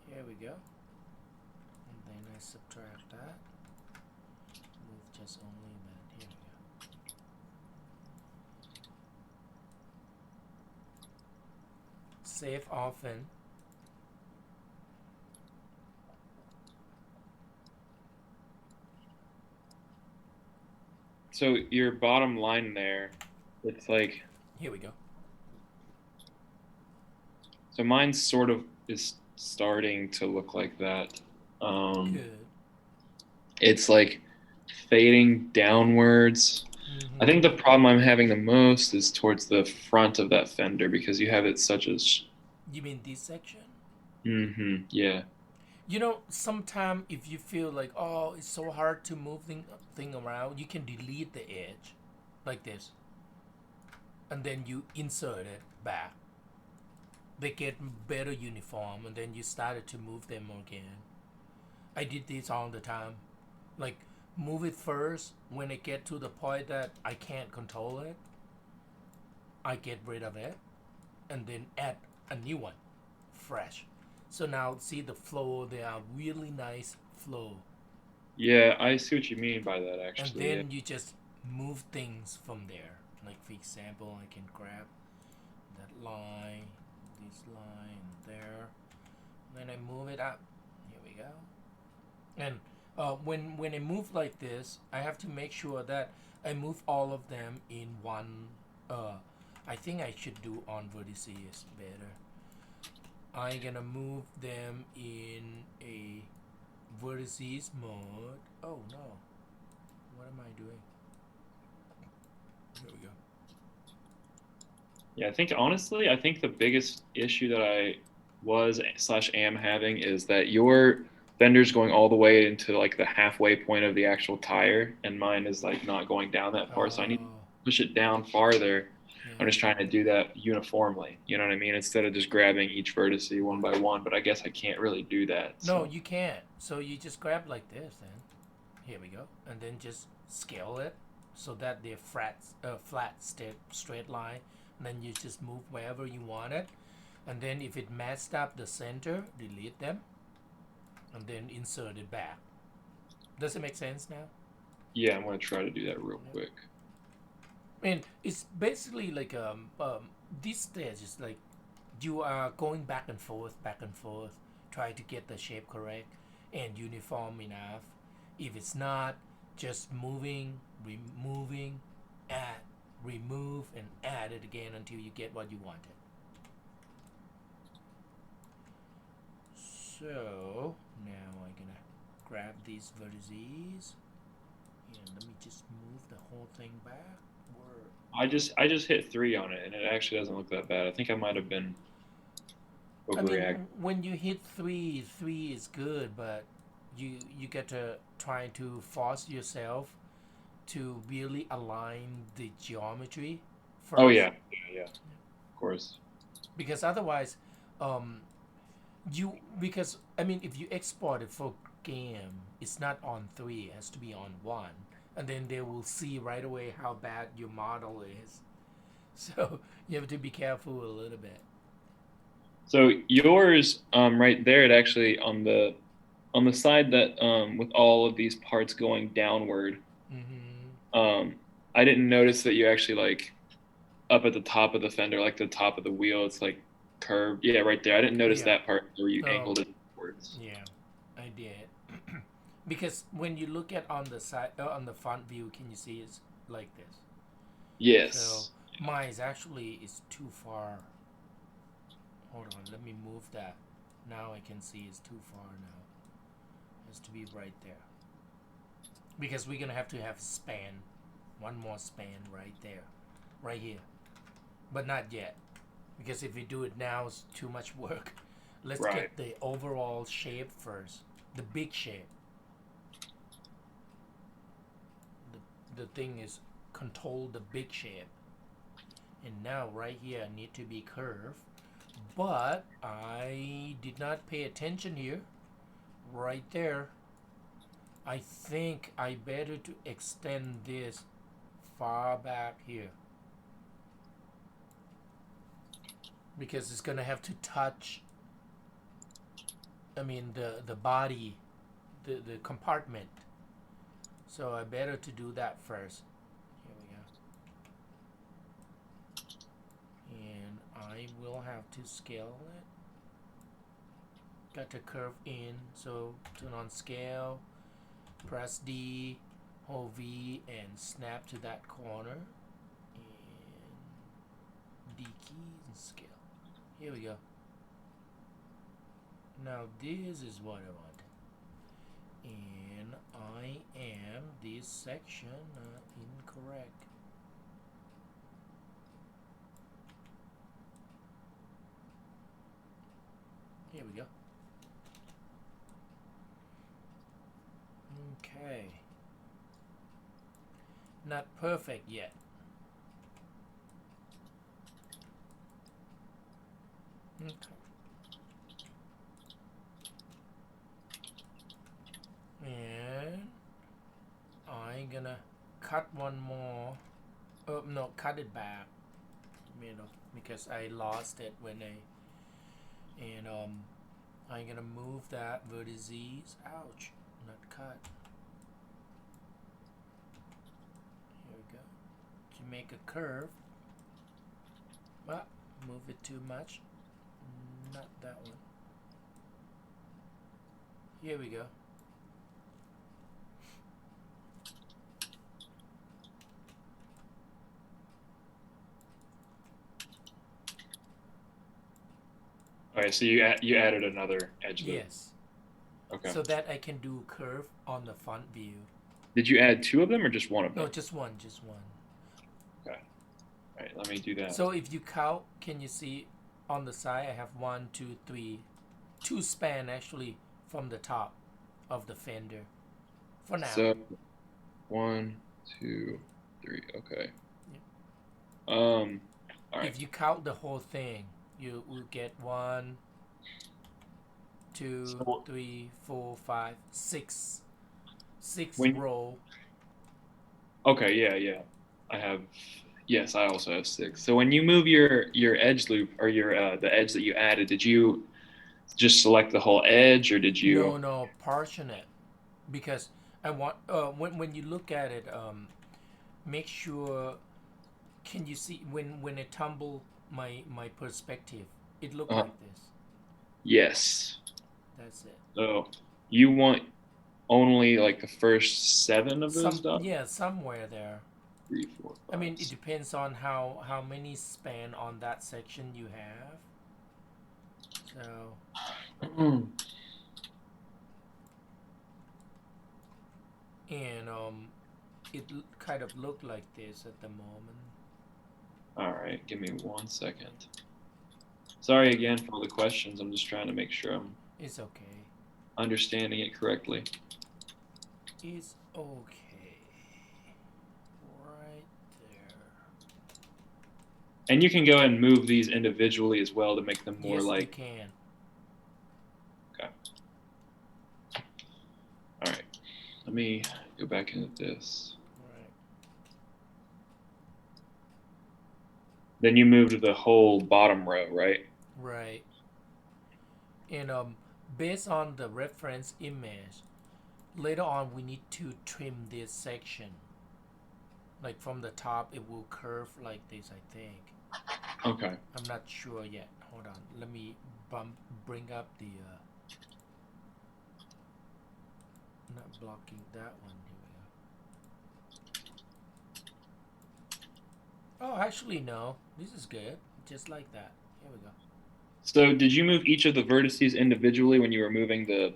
here we go. And then I subtract that. Move just only that. Here we go. Save often. So your bottom line there, it's like, Here we go. so mine sort of is starting to look like that. Good. It's like fading downwards. I think the problem I'm having the most is towards the front of that Fender because you have it such as. You mean this section? Yeah. You know, sometime if you feel like, oh, it's so hard to move thing around, you can delete the edge like this. And then you insert it back. They get better uniform, and then you started to move them again. I did this all the time. Like, move it first. When it get to the point that I can't control it, I get rid of it, and then add a new one, fresh. So now see the flow, they are really nice flow. Yeah, I see what you mean by that, And actually. then Yeah. you just move things from there. Like for example, I can grab that line, this line there. Then I move it up. Here we go. And when I move like this, I have to make sure that I move all of them in one. I think I should do on vertices better. I'm gonna move them in a vertices mode. Oh no, what am I doing? Here we go. Yeah, I think honestly, I think the biggest issue that I was slash am having is that your Fender's going all the way into like the halfway point of the actual tire, and mine is like not going down that far. So I need to push it down farther. Yeah. I'm just trying to do that uniformly. You know what I mean? Instead of just grabbing each vertex one by one. But I guess I can't really do that. No, So. you can't. So you just grab like this then. Here we go. And then just scale it so that they're flat straight line. And then you just move wherever you want it. And then if it messed up the center, delete them. And then insert it back. Does it make sense now? Yeah, I'm going to try to do that real quick. I mean, it's basically like this stage is like you are going back and forth, try to get the shape correct and uniform enough. If it's not, just moving, removing, add, remove, and add it again until you get what you wanted. So now I'm gonna grab these vertices and let me just move the whole thing back. I just hit 3 on it, and it actually doesn't look that bad. I think I might have been overreacting. I mean, when you hit three is good, but you get to try to force yourself to really align the geometry first. Oh yeah, of course. Because otherwise, because I mean, if you export it for game, it's not on 3; it has to be on 1, and then they will see right away how bad your model is. So you have to be careful a little bit. So yours, right there, it actually on the side that with all of these parts going downward, I didn't notice that you actually like up at the top of the fender, like the top of the wheel, it's like curved. Yeah, right there. I didn't notice that part where you angled it upwards. Yeah, I did. Because when you look at on the side, on the front view, can you see it's like this? Yes. So mine is actually is too far. Hold on, let me move that. Now I can see it's too far now. It has to be right there. Because we're gonna have to have span, one more span right there, right here, but not yet. Because if we do it now, it's too much work. Let's Right. get the overall shape first, the big shape. The thing is control the big shape. And now right here I need to be curved, but I did not pay attention here. Right there, I think I better to extend this far back here, because it's gonna have to touch, I mean the body, the compartment. So I better to do that first. Here we go. And I will have to scale it. Got to curve in, so turn on scale, press D, hold V, and snap to that corner, and D keys and scale. Here we go. Now this is what I want, and I am this section incorrect. Here we go. Okay. Not perfect yet. Okay. And I'm gonna cut one more. Oh no, cut it back. You know, because I lost it when and I'm gonna move that vertices. Ouch, not cut. Here we go. To make a curve. Well, move it too much. Not that one. Here we go. Okay, so you added another edge loop. Yes. Okay. So that I can do curve on the front view. Did you add two of them or just one of them? No, just one, just one. Okay. All right, let me do that. So if you count, can you see on the side I have 1, 2, 3, 2 span actually from the top of the fender. For now. So 1, 2, 3. Okay. Yep. All right. If you count the whole thing, you will get 1, 2, 3, 4, 5, 6. 6 row. Okay, yeah. I have. Yes, I also have 6. So when you move your edge loop or your the edge that you added, did you just select the whole edge or did you? No, portion it, because I want when you look at it, make sure. Can you see when it tumble my perspective? It looked like this. Yes. That's it. So you want only like the first 7 of those dots? Yeah, somewhere there. 3, 4, 5. I mean, it depends on how many span on that section you have. So. And it kind of looked like this at the moment. All right, give me 1 second. Sorry again for all the questions. I'm just trying to make sure I'm. It's okay. Understanding it correctly. It's okay. Right there. And you can go ahead and move these individually as well to make them more like. Yes, you can. Okay. All right. Let me go back into this. Right. Then you moved the whole bottom row, right? Right. And based on the reference image, later on we need to trim this section. Like from the top, it will curve like this, I think. Okay. I'm not sure yet. Hold on. Let me bring up the. Not blocking that one. Here we go. Oh, actually, no. This is good. Just like that. Here we go. So did you move each of the vertices individually when you were moving the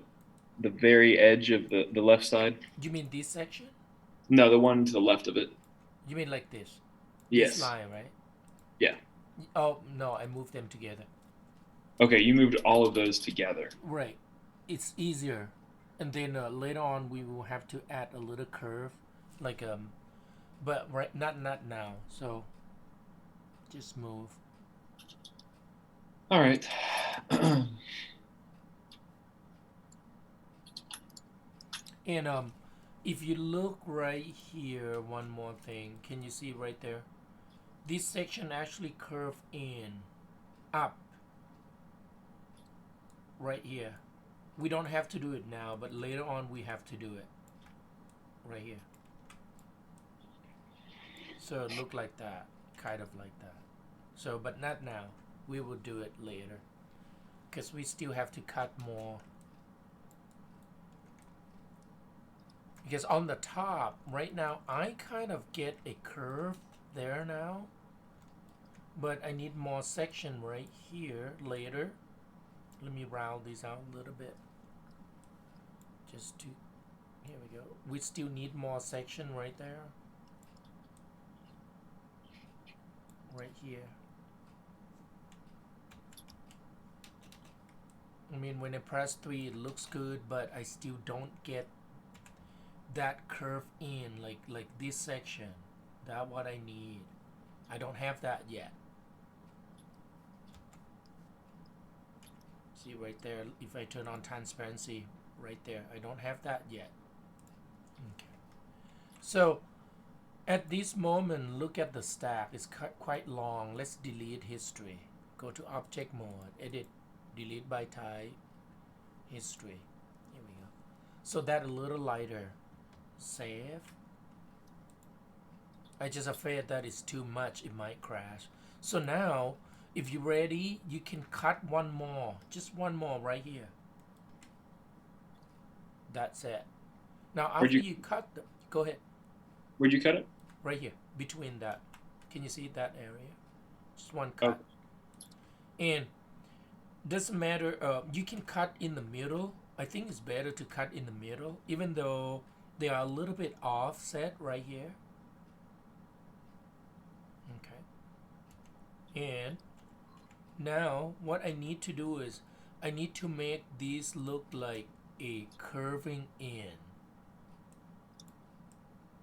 very edge of the left side? You mean this section? No, the one to the left of it. You mean like this? Yes. This line, right? Yeah. Oh, no, I moved them together. Okay, you moved all of those together. Right. It's easier. And then later on we will have to add a little curve, like but right, not now. So just move. All right. And if you look right here, one more thing. Can you see right there? This section actually curve in, up, right here. We don't have to do it now, but later on we have to do it. Right here. So it look like that, kind of like that. So, but not now. We will do it later, because we still have to cut more. Because on the top, right now, I kind of get a curve there now, but I need more section right here later. Let me round these out a little bit. Just to, here we go. We still need more section right there. Right here. I mean, when I press 3, it looks good, but I still don't get that curve in, like this section. That's what I need. I don't have that yet. See right there, if I turn on transparency, right there, I don't have that yet. Okay. So at this moment, look at the stack. It's quite long. Let's delete history. Go to object mode, edit, delete by type, history. Here we go. So that a little lighter. Save. I just afraid that it's too much. It might crash. So now, if you're ready, you can cut one more. Just one more right here. That's it. Now after you cut the, go ahead. Where'd you cut it? Right here, between that. Can you see that area? Just one Oh, cut. And doesn't matter. You can cut in the middle. I think it's better to cut in the middle, even though they are a little bit offset right here. Okay. And now what I need to do is I need to make these look like a curving in,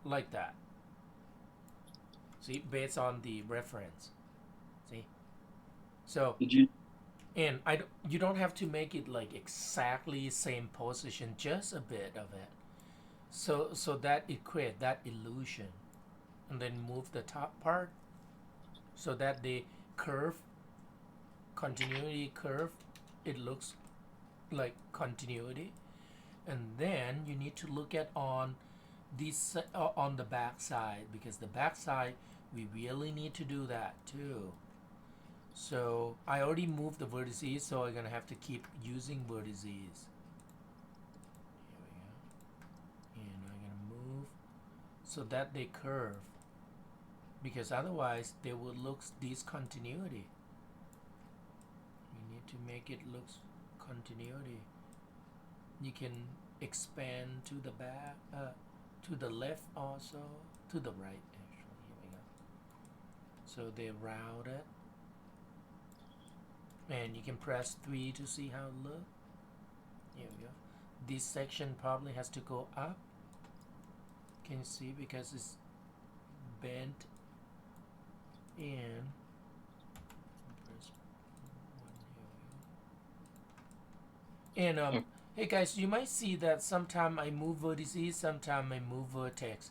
like that. See, based on the reference. See. So did you? and you don't have to make it like exactly same position, just a bit of it. So that it create that illusion, and then move the top part so that the curve, continuity curve, it looks like continuity. And then you need to look at on this on the back side, because the back side we really need to do that too. So I already moved the vertices, so I'm gonna have to keep using vertices. Here we go. And I'm gonna move so that they curve, because otherwise they will look discontinuity. We need to make it look continuity. You can expand to the back, to the left also, to the right actually. Here we go. So they route it. And you can press 3 to see how it looks. Here we go. This section probably has to go up. Can you see? Because it's bent in. And Oh, hey guys, you might see that sometime I move vertices, sometime I move vertex.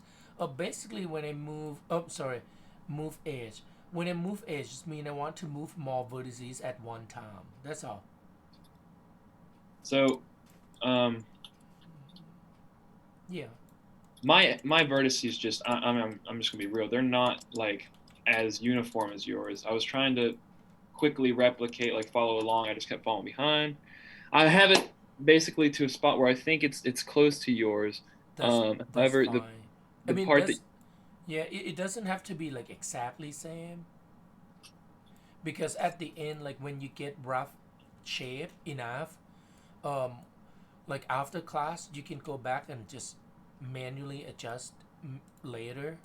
Basically when I move, move edge. When I move edge, it means I want to move more vertices at one time. That's all. so, um, Yeah. my vertices just I'm just gonna be real. They're not like as uniform as yours. I was trying to quickly replicate, like follow along. I just kept falling behind. I have it basically to a spot where I think it's close to yours. That's However, fine. I the mean, part that that's yeah. It doesn't have to be like exactly same, because at the end, like when you get rough shape enough, um, like after class, you can go back and just manually adjust later.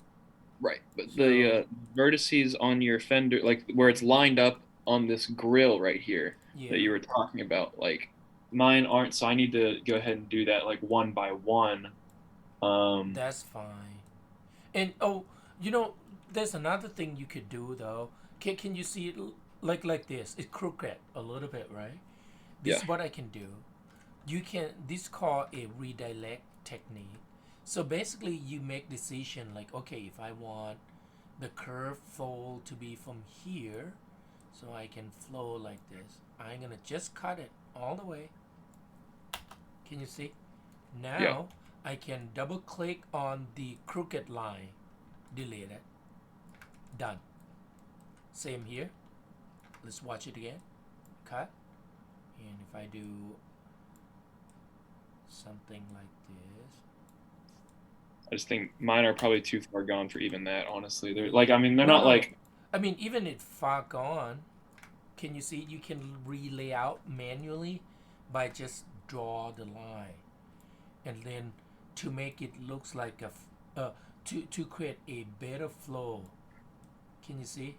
right, but the So vertices on your Fender, like where it's lined up on this grill right here Yeah, that you were talking about. Like mine aren't, so I need to go ahead and do that like one by one. Um, that's fine. And oh, you know, there's another thing you could do though. Can you see it like this? It's crooked a little bit, right? This yeah, is what I can do. You can this called a redirect technique. So basically, you make decision like, okay, if I want the curve fold to be from here, so I can flow like this. I'm gonna just cut it all the way. Can you see? yeah. Now I can double click on the crooked line, delete it, done. Same here. Let's watch it again. Cut. And if I do something like this, I just think mine are probably too far gone for even that. Honestly, they're like, really? I mean, they're No, not no, no. like, I mean, even if far gone, can you see you can relay out manually by just draw the line, and then to make it looks like to create a better flow. Can you see?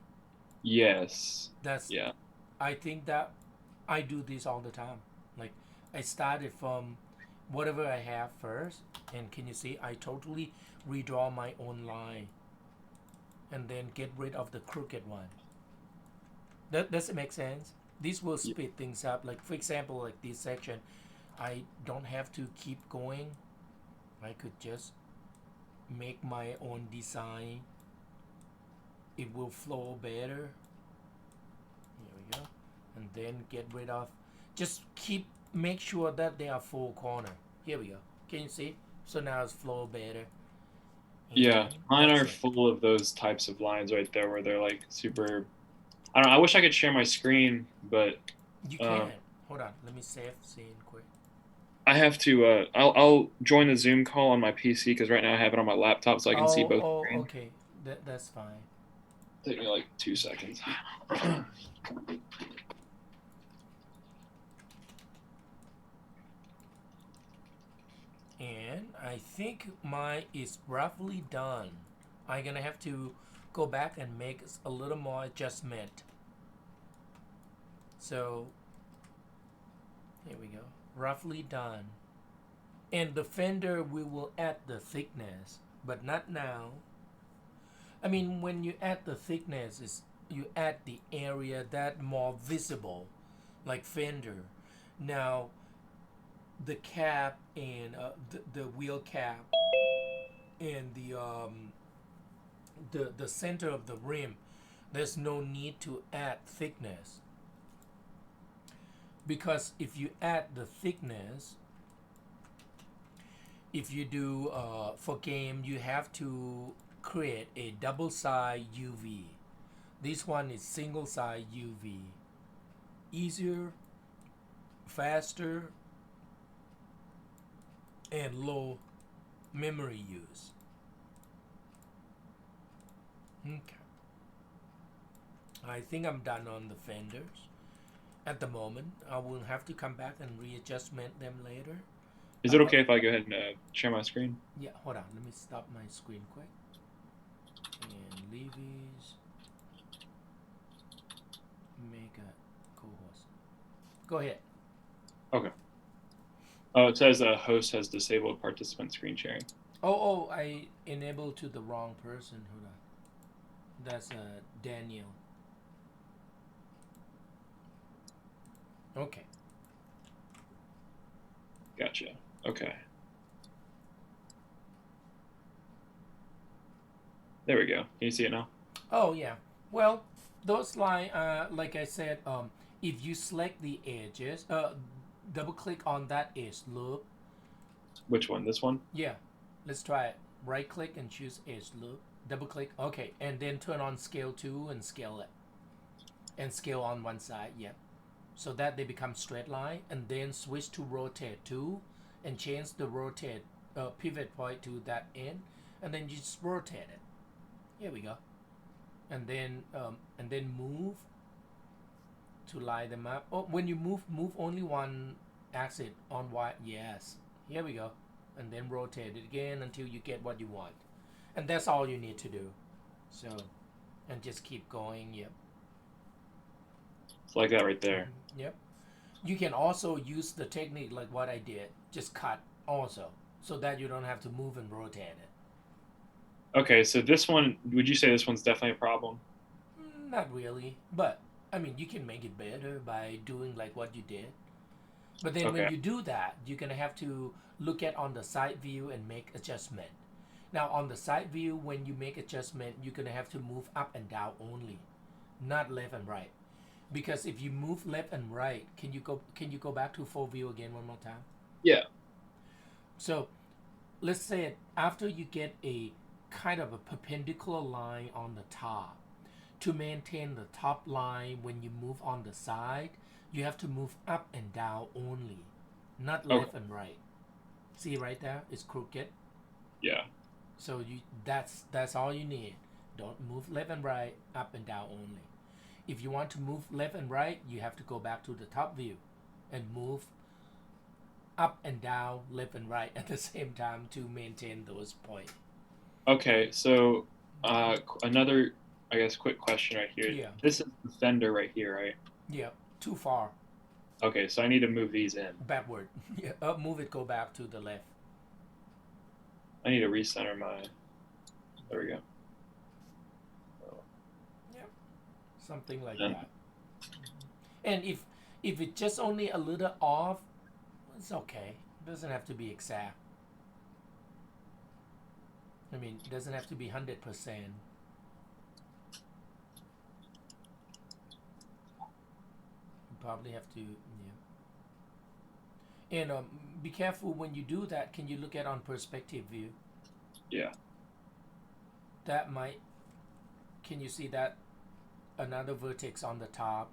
yes, That's yeah, I think that I do this all the time. Like I started from whatever I have first, and can you see I totally redraw my own line and then get rid of the crooked one. That does it make sense? This will yeah, speed things up. Like for example, like this section, I don't have to keep going. I could just make my own design. It will flow better. Here we go. And then get rid of. Just keep make sure that they are full corner. Here we go. Can you see? So now it's flow better. yeah. And Mine that's are it. full of those types of lines right there where they're like super. I don't know. I wish I could share my screen, but You um, can. Hold on. Let me save scene quick. I have to. I'll join the Zoom call on my PC because right now I have it on my laptop so I can see Oh, both oh, screens. okay. That's fine. Take me like 2 seconds. And I think mine is roughly done. I'm gonna have to go back and make a little more adjustment. So here we go. Roughly done. And the fender we will add the thickness, but not now. I mean when you add the thickness is you add the area that more visible, like fender. Now the cap and the wheel cap and the center of the rim, there's no need to add thickness, because if you add the thickness, if you do for game, you have to create a double side UV. This one is single side UV. Easier, faster, and low memory use. Okay. I think I'm done on the fenders at the moment. I will have to come back and readjustment them later. Is it But okay if I go ahead and share my screen? yeah, hold on. Let me stop my screen quick. And Levy's mega co-host. Go ahead. Okay. Oh, it says host has disabled participant screen sharing. Oh, I enabled to the wrong person. Hold on. That's Daniel. Okay. Gotcha. Okay. There we go. Can you see it now? Oh yeah. Well, those line, like I said, if you select the edges, double click on that edge loop. Which one? This one? Yeah, let's try it. Right click and choose edge loop. Double click. Okay, and then turn on scale 2 and scale it. And scale on one side. Yeah. So that they become straight line, and then switch to rotate 2 and change the rotate pivot point to that end, and then you just rotate it. Here we go. And then move to line them up. Oh, when you move only one axis on one. Yes. Here we go. And then rotate it again until you get what you want. And that's all you need to do. So, and just keep going. Yep. It's like that right there. Yep. You can also use the technique like what I did, just cut also, so that you don't have to move and rotate it. Okay, so this one, would you say this one's definitely a problem? Not really, but I mean, you can make it better by doing like what you did. But then when Okay. you do that, you're gonna have to look at on the side view and make adjustment. Now on the side view, when you make adjustment, you're gonna have to move up and down only, not left and right. Because if you move left and right, can you go back to full view again one more time? Yeah. So let's say after you get a kind of a perpendicular line on the top, to maintain the top line when you move on the side, you have to move up and down only, not Okay. left and right. See right there, it's crooked. Yeah. So that's all you need. Don't move left and right, up and down only. If you want to move left and right, you have to go back to the top view and move up and down, left and right at the same time to maintain those points. Okay, so another, I guess, quick question right here. Yeah, This is the Fender right here, right? yeah, too far Okay, so I need to move these in. backward. Yeah, move it, go back to the left. I need to recenter my. There we go. Yep, something like And that. And if it's just only a little off, it's okay. It doesn't have to be exact. I mean, it doesn't have to be 100%. You probably have to, yeah. And be careful when you do that. Can you look at on perspective view? yeah, That might. Can you see that another vertex on the top?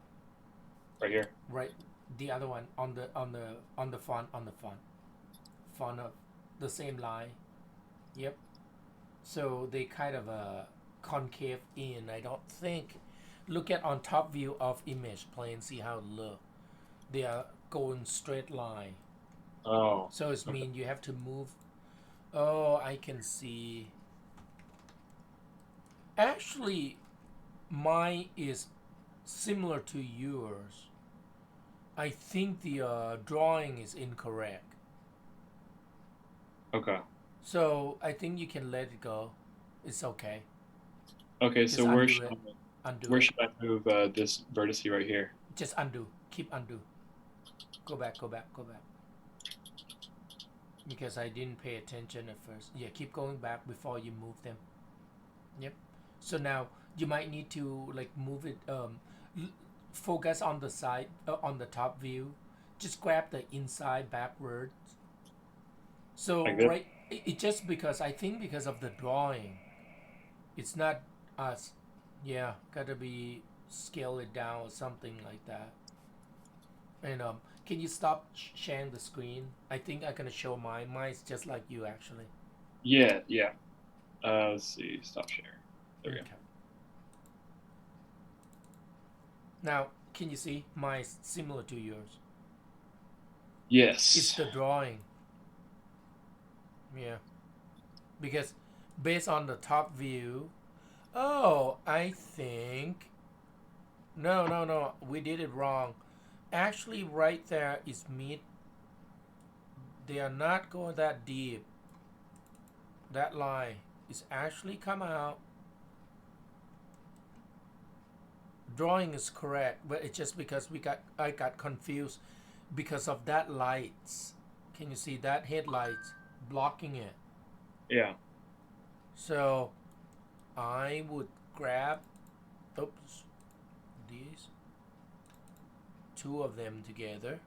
right here. Right, the other one on the font of the same line. Yep. So they kind of concave in. I don't think. Look at on top view of image plane. See how it look. They are going straight line. Oh, So it's okay. mean you have to move. Oh, I can see. Actually, mine is similar to yours. I think the drawing is incorrect. Okay. So I think you can let it go. It's okay. Okay, so Just undo it. Undo where it. should I move this vertice right here? Just undo. Keep undo. Go back, go back, go back. Because I didn't pay attention at first. Yeah, keep going back before you move them. Yep. So now you might need to like move it. Focus on the side, on the top view. Just grab the inside backwards. So Like this? right, it just because I think because of the drawing, it's not us. Yeah, gotta be scale it down or something like that. And can you stop sharing the screen? I think I'm gonna show mine. Mine's just like you actually. Yeah, yeah. Let's see. Stop share. There we go. Okay. Now, can you see mine's similar to yours? It's Yes. the drawing. Yeah. Because based on the top view, oh, I think no, no, no, we did it wrong. Actually, right there is mid. They are not going that deep. That line is actually come out. Drawing is correct, but it's just because I got confused because of that lights. Can you see that headlights blocking it? Yeah. So I would grab, oops, these two of them together.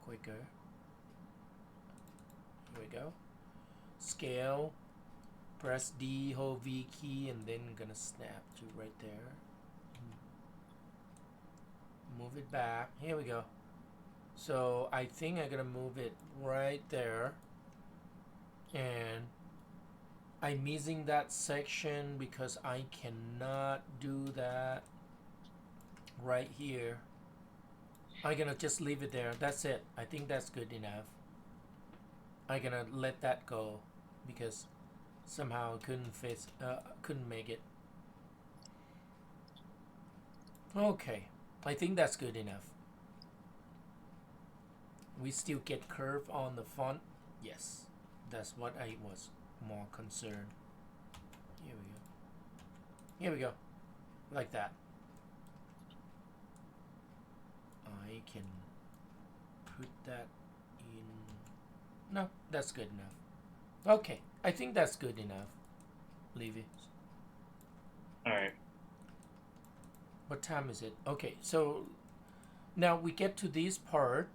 Quicker. Here we go. Scale. Press D, hold V key, and then I'm gonna snap to right there. Move it back. Here we go. So I think I'm gonna move it right there. And I'm missing that section because I cannot do that right here. I'm gonna just leave it there. That's it. I think that's good enough. I'm gonna let that go because somehow I couldn't make it. Okay. I think that's good enough. We still get curve on the font. Yes, that's what I was more concerned. Here we go. Here we go. Like that. I can put that in. No, that's good enough. Okay, I think that's good enough. Leave it. All right. What time is it? Okay, so now we get to this part,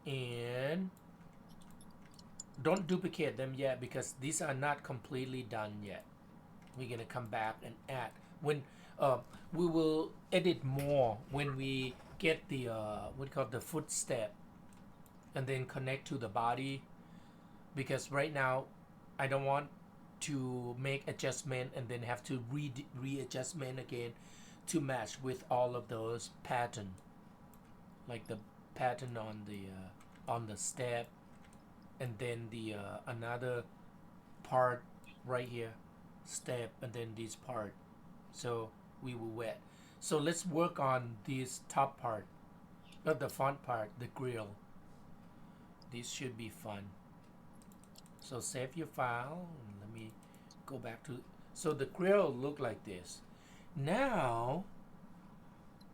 and don't duplicate them yet because these are not completely done yet. We're gonna come back and add when we will edit more when we get the what call the footstep and then connect to the body, because right now I don't want to make adjustment and then have to readjustment again to match with all of those pattern, like the pattern on the step, and then the another part right here, step, and then this part. So we will wet. So let's work on this top part, not the font part, the grill. This should be fun. So save your file. Let me go back to. So the grill look like this. Now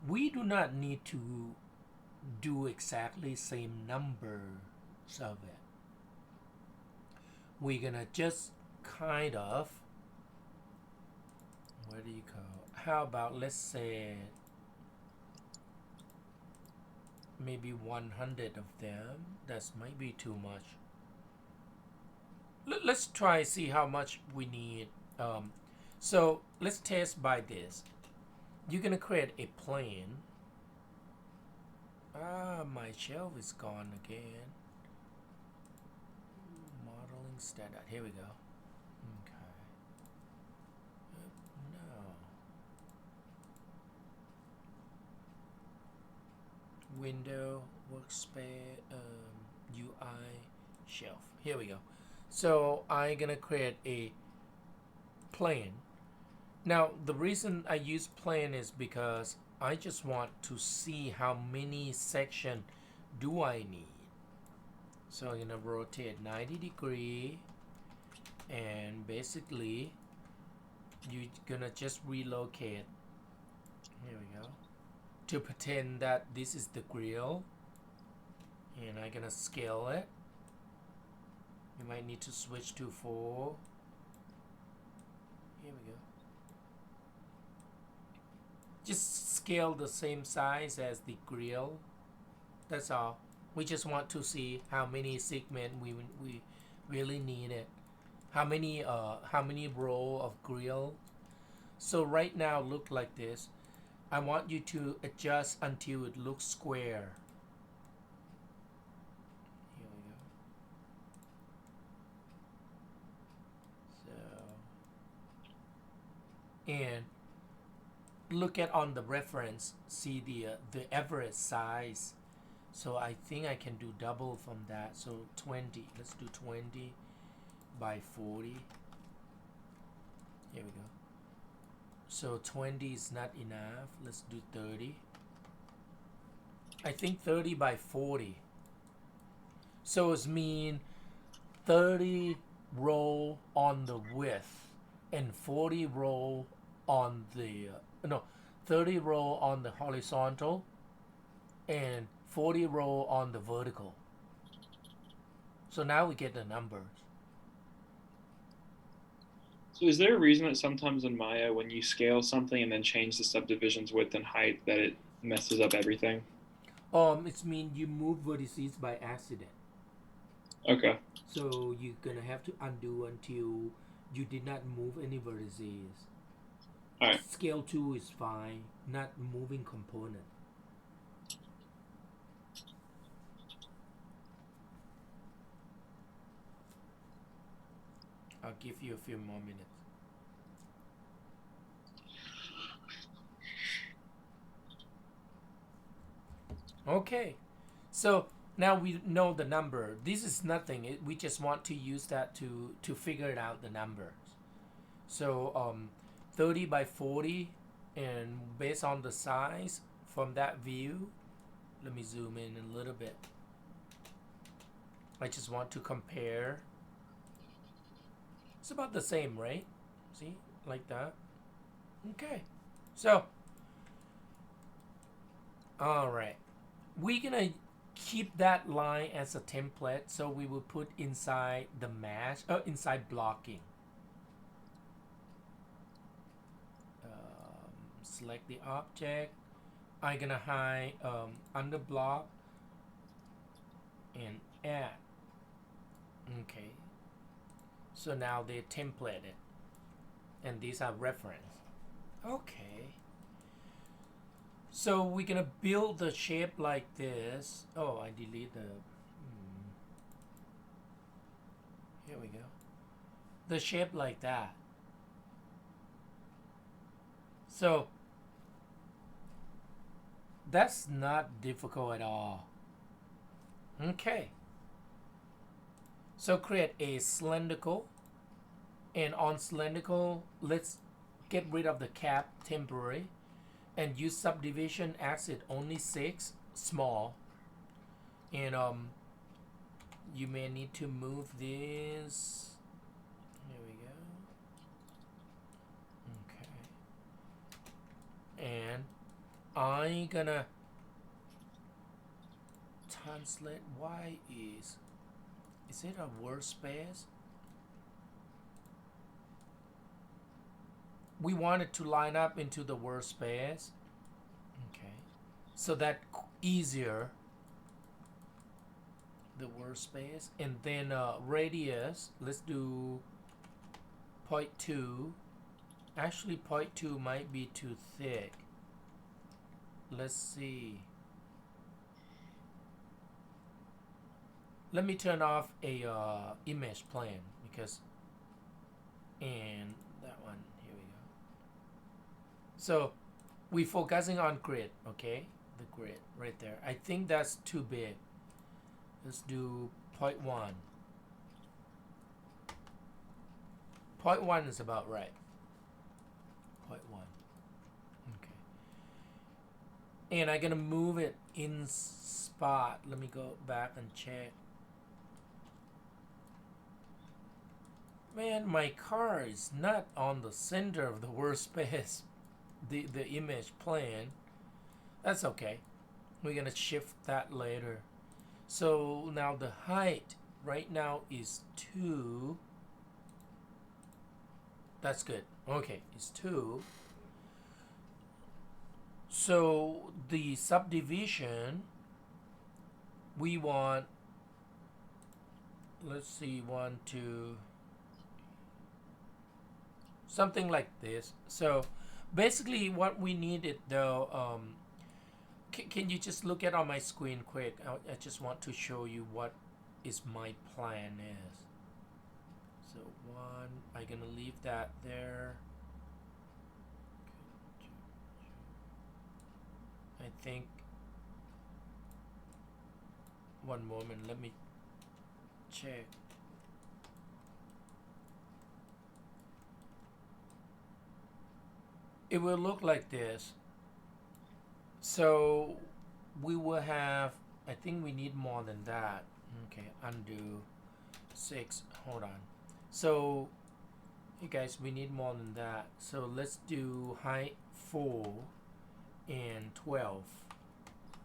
we do not need to do exactly same numbers of it. We're gonna just kind of, where do you go? How about let's say maybe 100 of them. That's might be too much. Let's try see how much we need. So let's test by this. You're gonna create a plane. My shelf is gone again. Modeling standard. Here we go. Okay. No. Window, workspace, UI, shelf. Here we go. So I'm gonna create a plane. Now the reason I use plane is because I just want to see how many section do I need. So I'm gonna rotate 90 degree, and basically you're gonna just relocate. Here we go. To pretend that this is the grill, and I'm gonna scale it. You might need to switch to 4. Here we go. Just scale the same size as the grill. That's all. We just want to see how many segment we really need it. How many row of grill. So right now look like this. I want you to adjust until it looks square. Here we go. So, and look at on the reference, see the average size. So I think I can do double from that. So 20. Let's do 20 by 40. Here we go. So 20 is not enough. Let's do 30. I think 30 by 40. So it's mean 30 row on the width and 40 row on the 30 row on the horizontal and 40 row on the vertical. So now we get the numbers. So is there a reason that sometimes in Maya, when you scale something and then change the subdivision's width and height, that it messes up everything? It's mean you move vertices by accident. Okay. So you're gonna have to undo until you did not move any vertices. All right. Scale 2 is fine, not moving component. I'll give you a few more minutes. Okay, so now we know the number. This is nothing. We just want to use that to figure it out the numbers. So 30 by 40, and based on the size, from that view, let me zoom in a little bit. I just want to compare. It's about the same, right? See, like that. Okay, so all right, we're gonna keep that line as a template, so we will put inside the mesh, inside blocking. Select the object. I'm gonna hide under block and add. Okay, so now they're templated, and these are reference. Okay, so we're gonna build the shape like this. Oh, I delete the here we go, the shape like that. So that's not difficult at all. Okay, so create a cylindrical, and on cylindrical let's get rid of the cap temporary and use subdivision exit only 6 small, and you may need to move this. Here we go. Okay, and I'm gonna translate. Why is it a word space? We want it to line up into the word space. Okay, so that easier, the word space. And then radius, let's do 0.2. Actually 0.2 might be too thick. Let's see. Let me turn off a image plane, because, and that one, here we go. So we're focusing on grid, okay? The grid right there. I think that's too big. Let's do 0.1. 0.1 is about right. 0.1. Okay. And I'm gonna move it in spot. Let me go back and check. Man, my car is not on the center of the workspace. The image plane. That's okay. We're gonna shift that later. So now the height right now is 2. That's good. Okay, it's 2. So the subdivision, we want, let's see, 1, 2, something like this. So basically what we needed though, can you just look at on my screen quick? I just want to show you what is my plan is. So 1, I'm gonna leave that there. I think, one moment, let me check. It will look like this. So we will have, I think we need more than that. Okay, undo 6, hold on. So hey guys, we need more than that. So let's do height 4 and 12.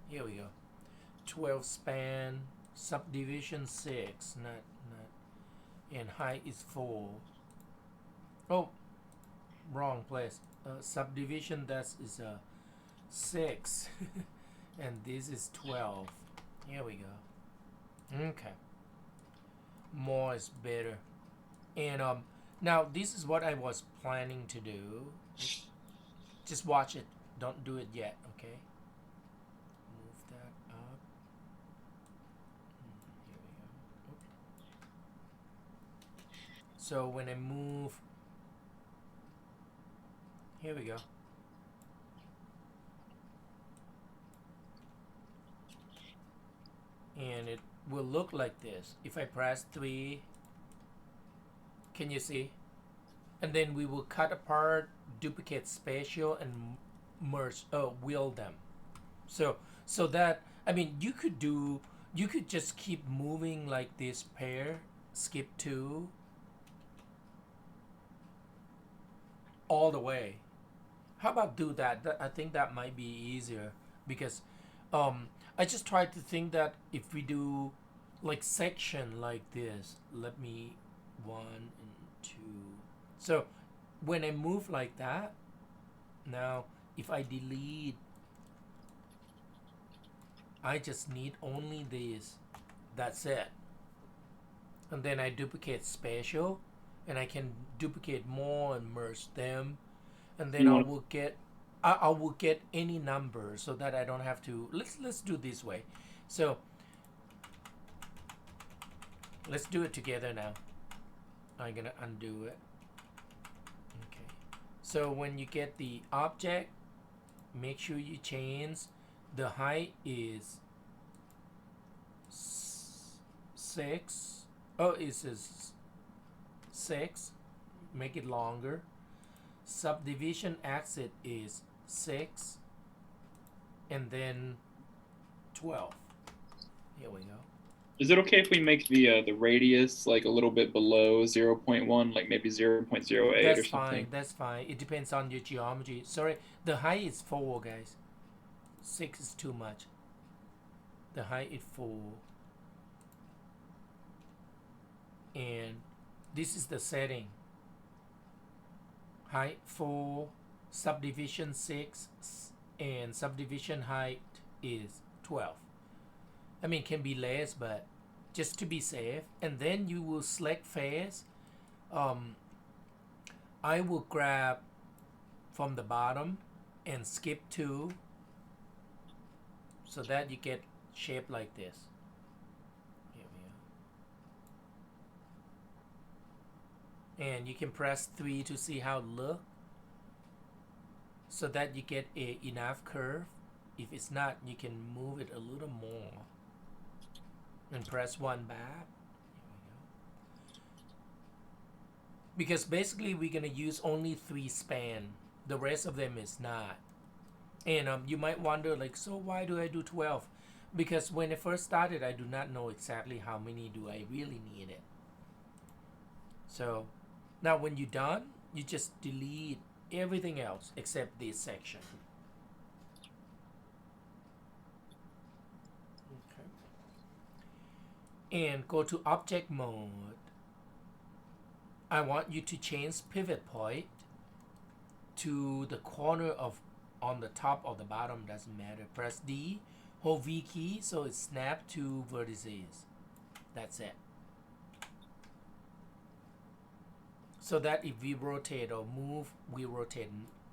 Here we go. 12 span, subdivision 6, not, and height is 4. Oh, wrong place. Subdivision, that is a 6 and this is 12. Here we go. Okay, more is better. And now this is what I was planning to do. Just watch it, don't do it yet. Okay, move that up. Here we go. Oops. So when I move, here we go. And it will look like this. If I press 3, can you see? And then we will cut apart, duplicate spatial, and merge, wheel them. So so that, I mean, you could just keep moving like this pair, skip 2 all the way. How about do that? I think that might be easier because I just tried to think that if we do like section like this, let me 1 and 2. So when I move like that, now if I delete, I just need only this. That's it. And then I duplicate spatial, and I can duplicate more and merge them, and then You I want will get I will get any number so that I don't have to. Let's do this way. So let's do it together now. I'm gonna undo it. Okay. So when you get the object, make sure you change the height is 6. Oh, it says 6. Make it longer. Subdivision exit is 6, and then 12. Here we go. Is it okay if we make the radius like a little bit below 0.1, like maybe 0.08 or That's fine. something? That's fine. It depends on your geometry. Sorry, the height is 4, guys. 6 is too much. The height is 4, and this is the setting. Height 4, subdivision 6, and subdivision height is 12. I mean, can be less, but just to be safe. And then you will select face. I will grab from the bottom and skip 2 so that you get shape like this. Here we are. And you can press 3 to see how it looks, so that you get enough curve. If it's not, you can move it a little more and press 1 back. Because basically we're gonna use only 3 span. The rest of them is not. And you might wonder, like, so why do I do 12? Because when I first started, I do not know exactly how many do I really need it. So now when you're done, you just delete everything else except this section. Okay. And go to object mode. I want you to change pivot point to the corner of on the top or the bottom, doesn't matter. Press D, hold V key so it snaps to vertices. That's it. So that if we rotate or move, we rotate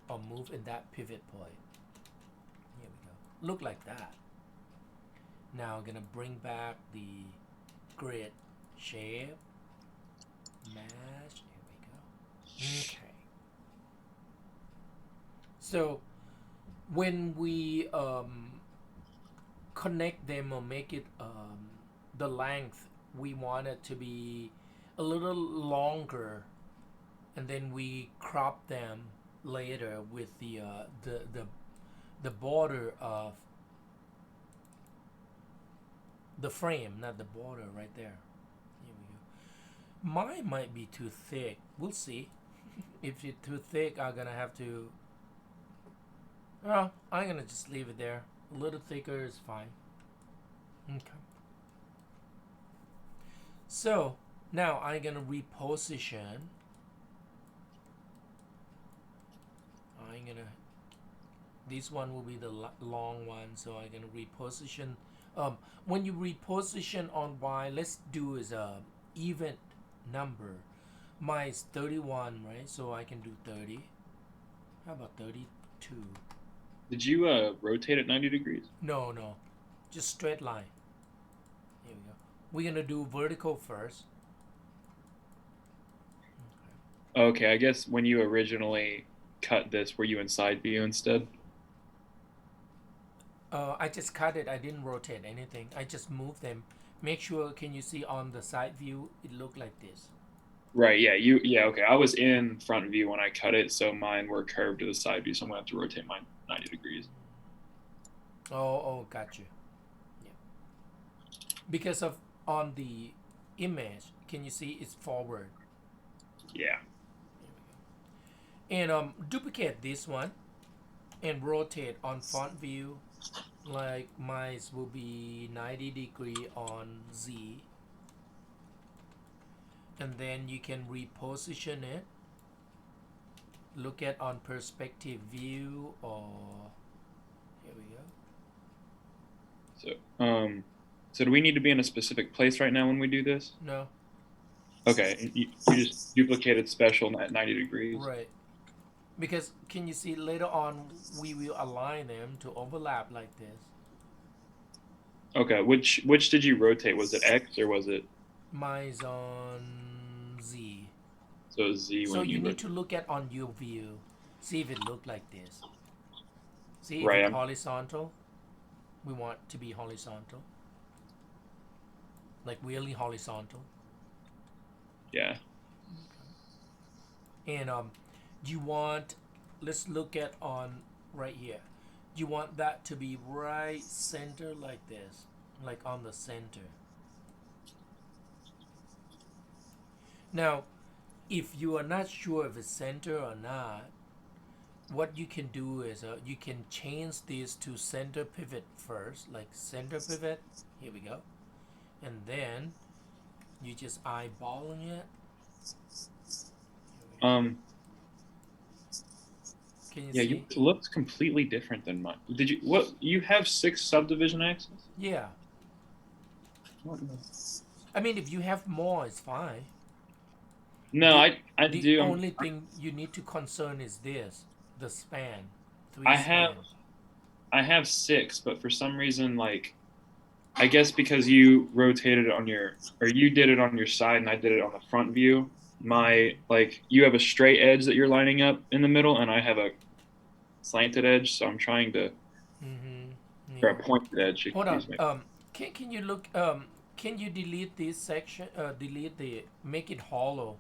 or move in that pivot point. Here we go. Look like that. Now I'm gonna bring back the grid shape. Match. Here we go. Okay. So when we connect them or make it the length, we want it to be a little longer, and then we crop them later with the border of the frame, not the border right there. Here we go. Mine might be too thick. We'll see. If it's too thick, I'm gonna have to. Well, I'm gonna just leave it there. A little thicker is fine. Okay. So now I'm gonna reposition. I'm gonna. This one will be the long one, so I'm gonna reposition. When you reposition on Y, let's do is a even number. Mine is 31, right? So I can do 30. How about 32? Did you rotate at 90 degrees? No, no, just straight line. Here we go. We're gonna do vertical first. Okay, I guess when you originally cut this, were you in side view instead? I just cut it. I didn't rotate anything. I just moved them. Make sure. Can you see on the side view? It looked like this. Right, yeah, okay. I was in front view when I cut it, so mine were curved to the side view, so I'm gonna have to rotate mine 90 degrees. Oh, got you. Yeah. Because of on the image, can you see it's forward? Yeah. And duplicate this one and rotate on front view. Like mine will be 90-degree on Z, and then you can reposition it. Look at on perspective view, or here we go. So do we need to be in a specific place right now when we do this? No, Okay, you just duplicated special at 90 degrees. right. Because can you see later on we will align them to overlap like this. Okay, which did you rotate? Was it X or was it Mine's on Z. so Z So when you you need rotate? to look at on your view. See if it look like this. See if Right. it's horizontal. We want to be horizontal. Like really horizontal. Yeah. And you want, let's look at on right here. You want that to be right center like this, like on the center. Now, if you are not sure if it's center or not, what you can do is you can change this to center pivot first, like center pivot. Here we go. And then you just eyeballing it. Um. Can you Yeah. see? It looks completely different than mine. Did you what? You have 6 subdivision axes? Yeah. What? I mean, if you have more, it's fine. No, The I the do. only thing you need to concern is this, the span, three I have span. I have 6, but for some reason, like I guess because you rotated it on your or you did it on your side and I did it on the front view. My like you have a straight edge that you're lining up in the middle, and I have a slanted edge, so I'm trying to or a Yeah. pointed edge. Hold on. Excuse me. Can you look? Can you delete this section? Delete the make it hollow,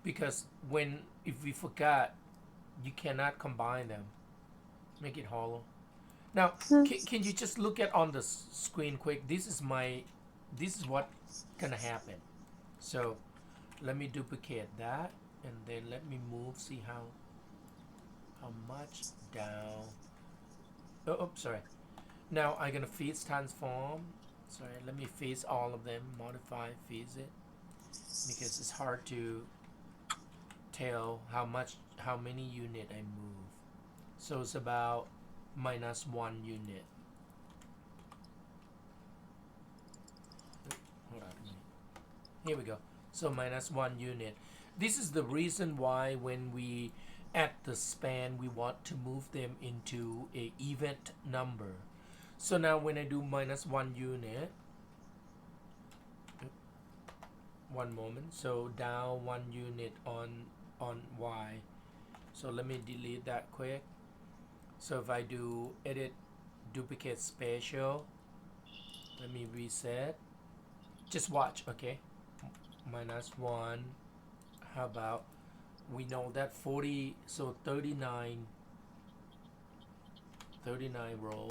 because when if we forgot, you cannot combine them. Make it hollow. Now, can you just look at on the screen quick? This is my, this is what gonna happen. So, let me duplicate that, and then let me move. See how much down. Oh, sorry. Now I'm gonna feed transform. Sorry, let me feed all of them. Modify feeds it, because it's hard to tell how many unit I move. So it's about -1 unit. Hold on a minute. Here we go. So -1 unit. This is the reason why when we add the span, we want to move them into a event number. So now when I do -1 unit, one moment. So down 1 unit on Y. So let me delete that quick. So if I do edit duplicate spatial, let me reset. Just watch, okay? -1. How about we know that 40, so 39 row.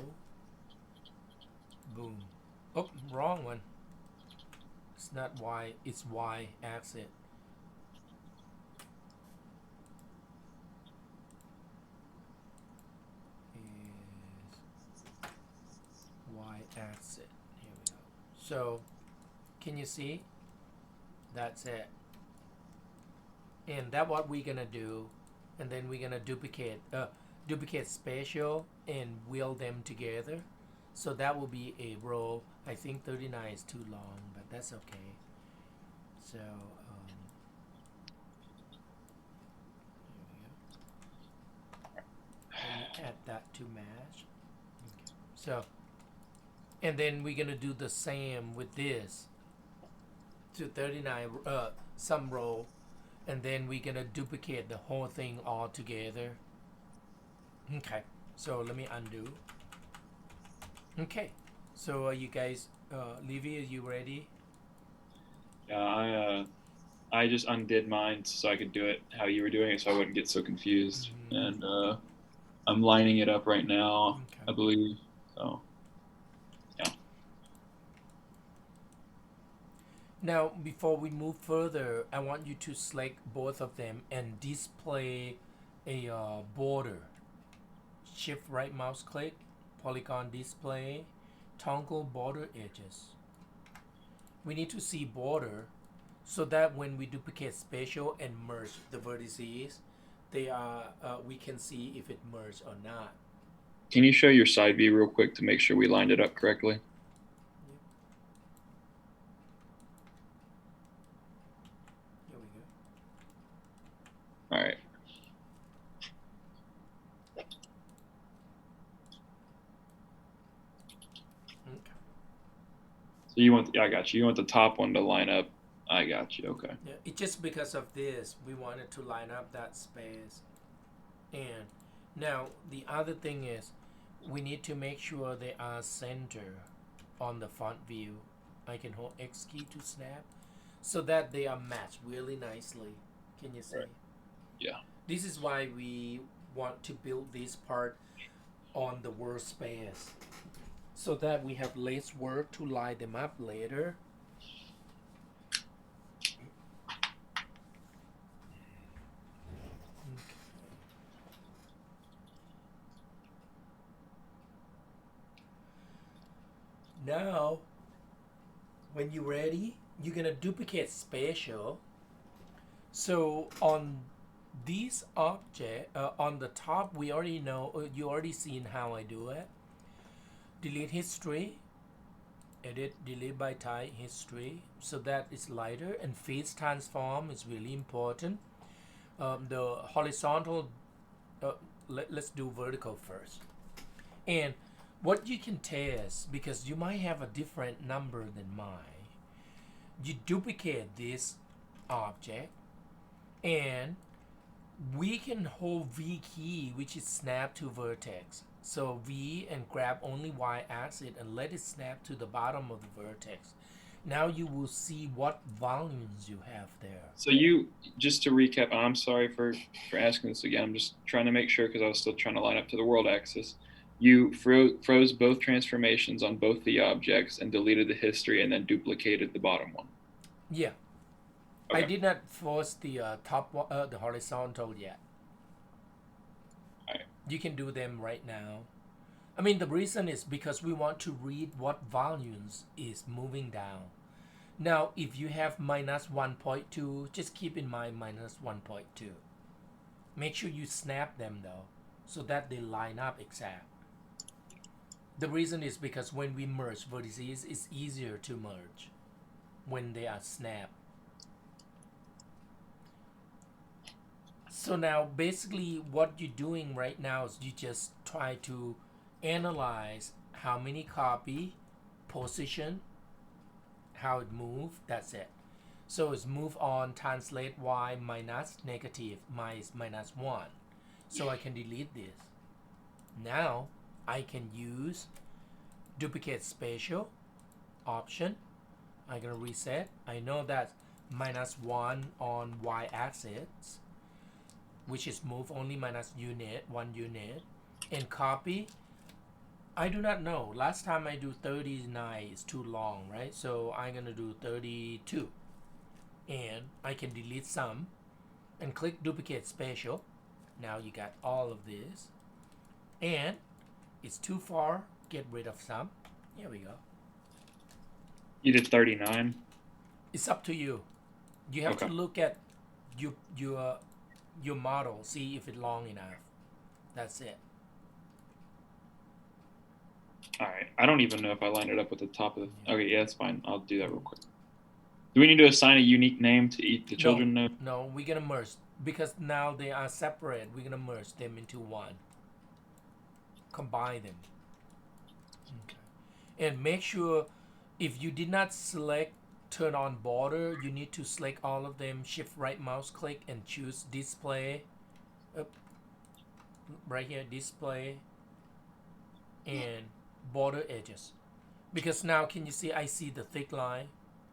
Boom. Oh, wrong one. It's not Y, it's Y axis. Is Y axis. Here we go. So, can you see? That's it. And that's what we're gonna do. And then we're gonna duplicate spatial and wheel them together. So that will be a row. I think 39 is too long, but that's okay. So let me add that to match. Okay. So, and then we're gonna do the same with this to 39 some row, and then we're gonna duplicate the whole thing all together. Okay, so let me undo. Okay, so you guys, Livy, are you ready? Yeah, I just undid mine so I could do it how you were doing it, so I wouldn't get so confused. And I'm lining it up right now, I Okay. believe. So yeah. Now, before we move further, I want you to select both of them and display a border. Shift right mouse click, polygon display, toggle border edges. We need to see border so that when we duplicate spatial and merge the vertices, they are we can see if it merged or not. Can you show your side view real quick to make sure we lined it up correctly? Here we go. All right. Okay. So you want, I got you. You want the top one to line up. I got you. Okay. Yeah, it's just because of this we wanted to line up that space. And now the other thing is we need to make sure they are center on the front view. I can hold X key to snap so that they are matched really nicely. Can you see? Right. Yeah. This is why we want to build this part on the workspace so that we have less work to line them up later. Now, when you're ready, you're gonna duplicate spatial. So on these object on the top, we already know. You already seen how I do it. Delete history. Edit, delete by type history, so that is lighter. And face transform is really important. The horizontal. Let's do vertical first. And what you can test, because you might have a different number than mine, you duplicate this object and we can hold V key, which is snap to vertex. So V and grab only Y axis and let it snap to the bottom of the vertex. Now you will see what volumes you have there. So you, just to recap, I'm sorry for asking this again. I'm just trying to make sure because I was still trying to line up to the world axis. You froze both transformations on both the objects and deleted the history and then duplicated the bottom one. Yeah. Okay. I did not force the the horizontal yet. All right. You can do them right now. I mean, the reason is because we want to read what volumes is moving down. Now, if you have minus 1.2, just keep in mind minus 1.2. Make sure you snap them though, so that they line up exact. The reason is because when we merge vertices, it's easier to merge when they are snapped. So now basically what you're doing right now is you just try to analyze how many copy, position, how it move, that's it. So it's move on, translate y minus negative minus 1. So I can delete this. Now I can use duplicate spatial option. I'm gonna reset. I know that minus 1 on y axis, which is move only minus unit, 1 unit. And copy, I do not know. Last time I do 39 is too long, right? So I'm gonna do 32. And I can delete some and click duplicate spatial. Now you got all of this. And it's too far, get rid of some. Here we go. You did 39? It's up to you. You have to look at your model, see if it's long enough. That's it. All right. I don't even know if I lined it up with the top of the... Okay, yeah, that's fine. I'll do that real quick. Do we need to assign a unique name to each the children know? No, we're going to merge. Because now they are separate, we're going to merge them into one. Combine them. Okay. And make sure if you did not select turn on border, you need to select all of them, shift right mouse click and choose display. Right here, display and border edges. Because now can you see I see the thick line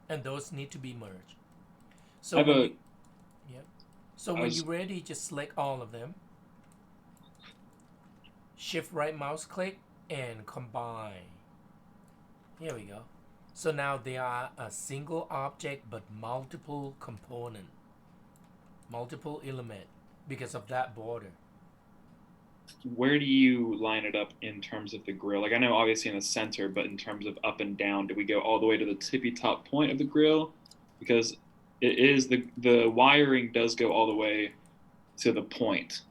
and those need to be merged. So when you're ready, just select all of them. Shift right mouse click and combine. Here we go. So now they are a single object but multiple component, multiple element because of that border. Where do you line it up in terms of the grill? Like I know obviously in the center, but in terms of up and down, do we go all the way to the tippy top point of the grill? Because it is the wiring does go all the way to the point.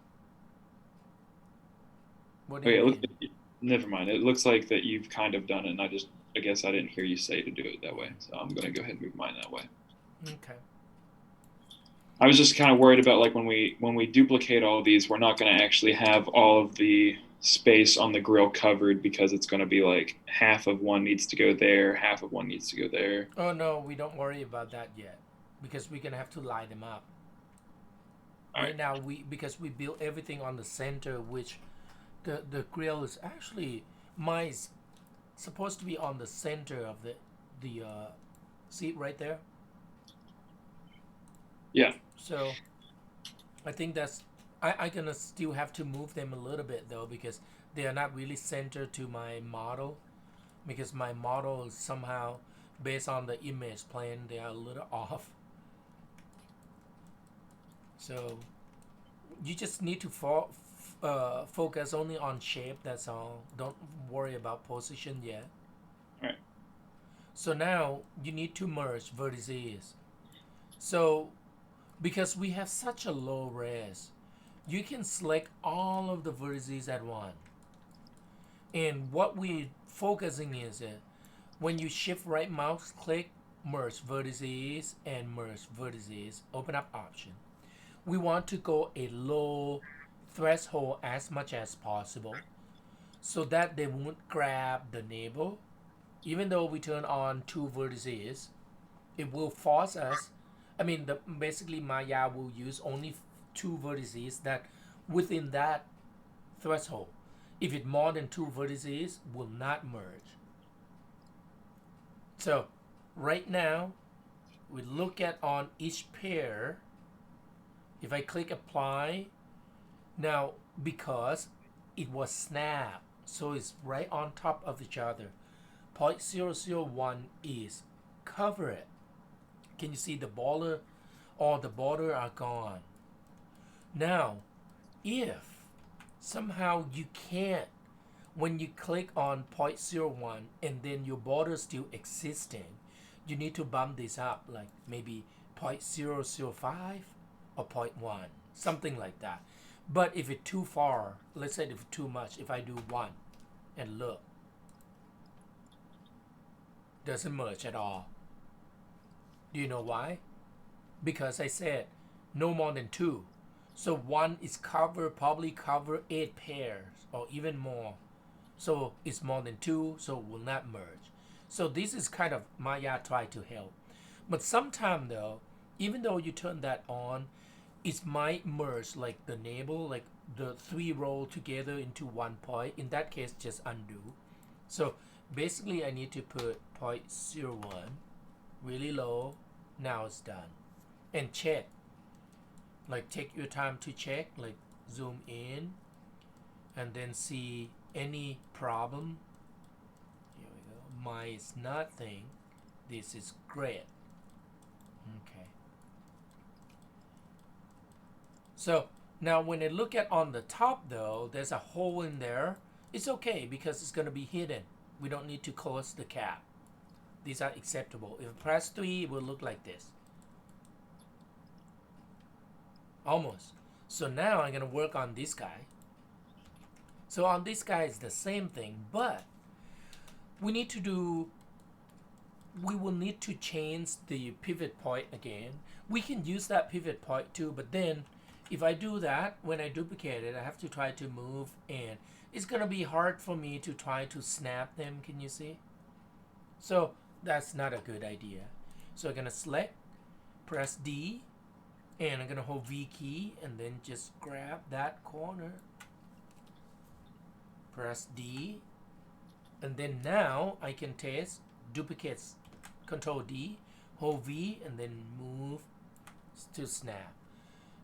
What do you Okay, mean? never mind. It looks like that you've kind of done it, and I guess I didn't hear you say to do it that way. So I'm gonna go ahead and move mine that way. Okay. I was just kind of worried about like when we duplicate all of these, we're not going to actually have all of the space on the grill covered because it's going to be like half of one needs to go there, half of one needs to go there. Oh no, we don't worry about that yet because we're gonna have to line them up. All right. Right now because we built everything on the center, which the grill is actually mine's supposed to be on the center of the seat right there. Yeah. So I think that's I gonna still have to move them a little bit though because they are not really centered to my model because my model is somehow based on the image plane they are a little off. So you just need to focus only on shape. That's all. Don't worry about position yet. All right. So now you need to merge vertices. So because we have such a low res, you can select all of the vertices at once. And what we're focusing is when you shift right mouse click, merge vertices and merge vertices, open up option. We want to go a low threshold as much as possible so that they won't grab the neighbor. Even though we turn on two vertices, it will force us. I mean, basically Maya will use only two vertices that within that threshold. If it's more than two vertices, will not merge. So right now, we look at on each pair. If I click apply, now because it was snapped, so it's right on top of each other. 0.001 is covered. Can you see the border? All the border are gone. Now, if somehow you can't, when you click on 0.01 and then your border still existing, you need to bump this up like maybe 0.005 or 0.1, something like that. But if it's too far, let's say if it's too much, if I do 1 and look, doesn't merge at all. Do you know why? Because I said no more than 2. So 1 is probably cover 8 pairs or even more. So it's more than 2, so it will not merge. So this is kind of Maya try to help. But sometimes though, even though you turn that on, it might merge like the navel, like the 3 roll together into 1 point. In that case, just undo. So basically I need to put 0.01 really low. Now it's done. And check. Like take your time to check, like zoom in and then see any problem. Here we go. Mine is nothing. This is great. Okay. So now when I look at on the top though, there's a hole in there. It's okay because it's going to be hidden. We don't need to close the cap. These are acceptable. If I press 3, it will look like this. Almost. So now I'm going to work on this guy. So on this guy is the same thing, but we will need to change the pivot point again. We can use that pivot point too, but then if I do that, when I duplicate it, I have to try to move and it's going to be hard for me to try to snap them. Can you see? So that's not a good idea. So I'm going to select, press D, and I'm going to hold V key and then just grab that corner. Press D. And then now I can test duplicates. Control D, hold V, and then move to snap.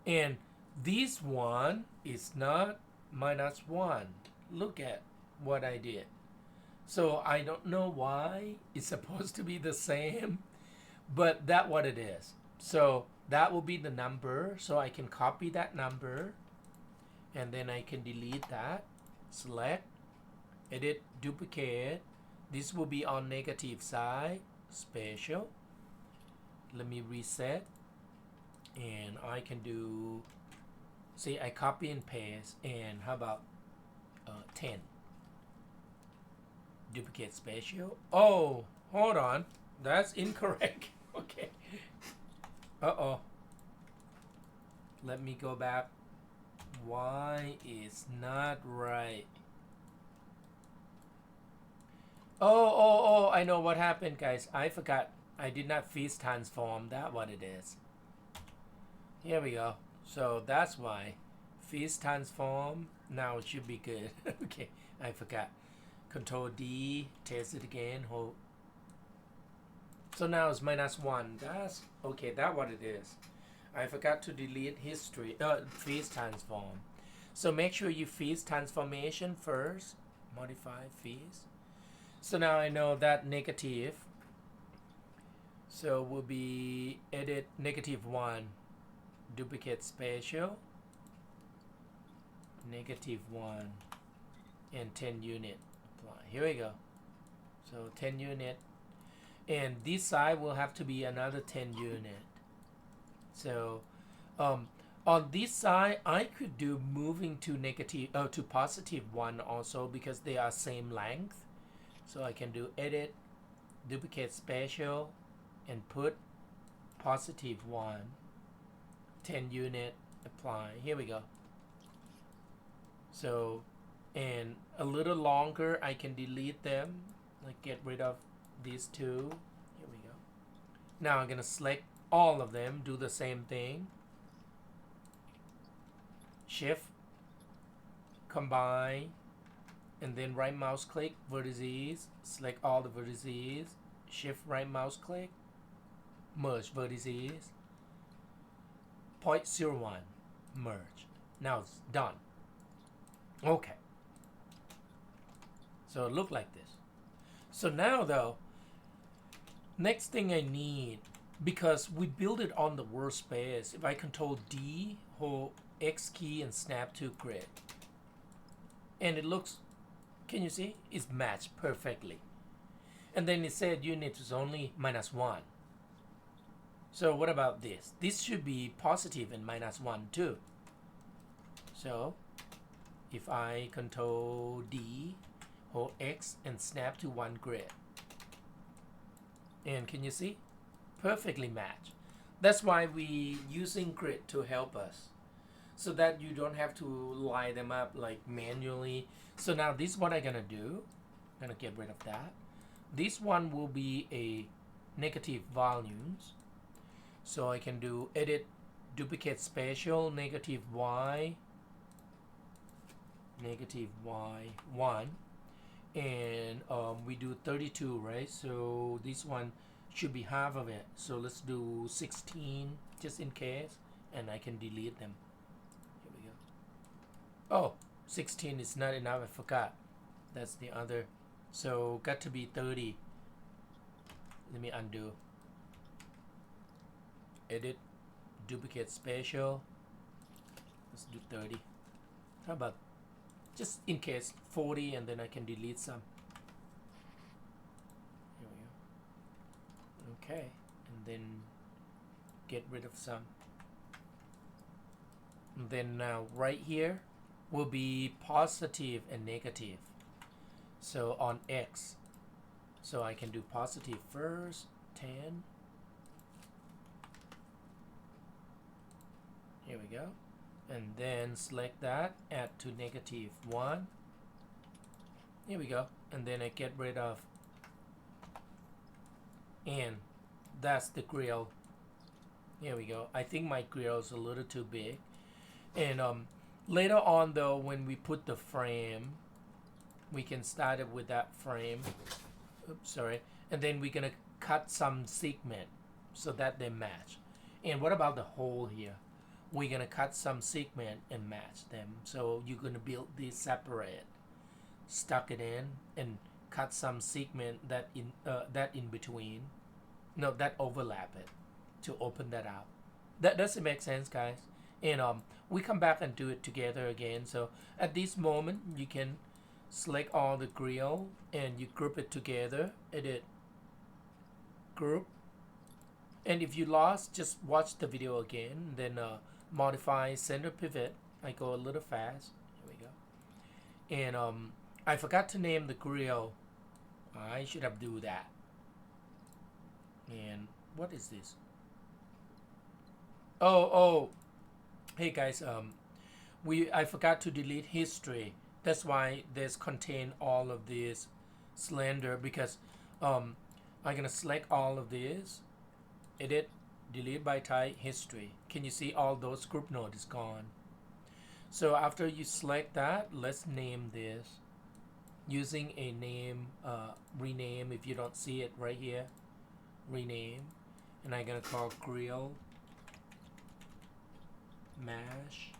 And this one is not -1. Look at what I did. So I don't know why it's supposed to be the same, but that's what it is. So that will be the number. So I can copy that number and then I can delete that. Select, edit, duplicate. This will be on negative side, special. Let me reset. And I can do, see, I copy and paste. And how about 10? Duplicate special. Oh, hold on. That's incorrect. Okay. Uh-oh. Let me go back. Why is not right? Oh, I know what happened, guys. I forgot. I did not phase transform. That's what it is. Here we go. So that's why. Phase transform. Now it should be good. Okay, I forgot. Control D, test it again. Hold. So now it's -1. That's okay. That's what it is. I forgot to delete history. Phase transform. So make sure you phase transformation first. Modify phase. So now I know that negative. So will be edit -1. Duplicate spatial. -1 and 10 unit. Apply. Here we go. So 10 unit. And this side will have to be another 10 unit. So on this side, I could do moving to to +1 also because they are same length. So I can do edit, duplicate spatial, and put +1, 10 unit, apply. Here we go. So, and a little longer, I can delete them, like get rid of these two. Here we go. Now I'm gonna select all of them, do the same thing. Shift, combine, and then right mouse click, vertices, select all the vertices, shift right mouse click, merge vertices, 0.01, merge. Now it's done. Okay. So it looked like this. So now though, next thing I need, because we build it on the workspace, if I control D, hold X key and snap to grid. And it looks, can you see? It's matched perfectly. And then it said unit is only -1. So what about this? This should be positive and -1 too. So if I control D, hold X and snap to one grid. And can you see? Perfectly matched. That's why we using grid to help us, so that you don't have to line them up like manually. So now this is what I'm gonna do. I'm gonna get rid of that. This one will be a negative volumes. So I can do edit, duplicate spatial, -y, -y1, and we do 32, right? So this one should be half of it. So let's do 16 just in case, and I can delete them. Here we go. Oh, 16 is not enough. I forgot. That's the other. So got to be 30. Let me undo. Edit, duplicate spatial. Let's do 30. How about just in case 40, and then I can delete some. Here we go. Okay, and then get rid of some. And then now right here will be positive and negative. So on X, so I can do positive first, 10. Here we go. And then select that, add to -1. Here we go. And then I get rid of, and that's the grill. Here we go. I think my grill is a little too big. And later on though, when we put the frame, we can start it with that frame. Oops, sorry. And then we're gonna cut some segment so that they match. And what about the hole here? We're gonna cut some segment and match them. So you're gonna build these separate. stuck it in and cut some segment that in between, no, that overlap it to open that out. That doesn't make sense, guys. And we come back and do it together again. So at this moment, you can select all the grill and you group it together. Edit, group. And if you lost, just watch the video again. Then modify center pivot. I go a little fast. Here we go. And I forgot to name the grill. I should have do that. And what is this? Oh, hey guys, I forgot to delete history. That's why this contain all of this slender, because I'm gonna select all of this, edit, delete by type, history. Can you see all those group node is gone? So after you select that, let's name this using a name, rename. If you don't see it right here, rename, and I'm gonna call grill mash.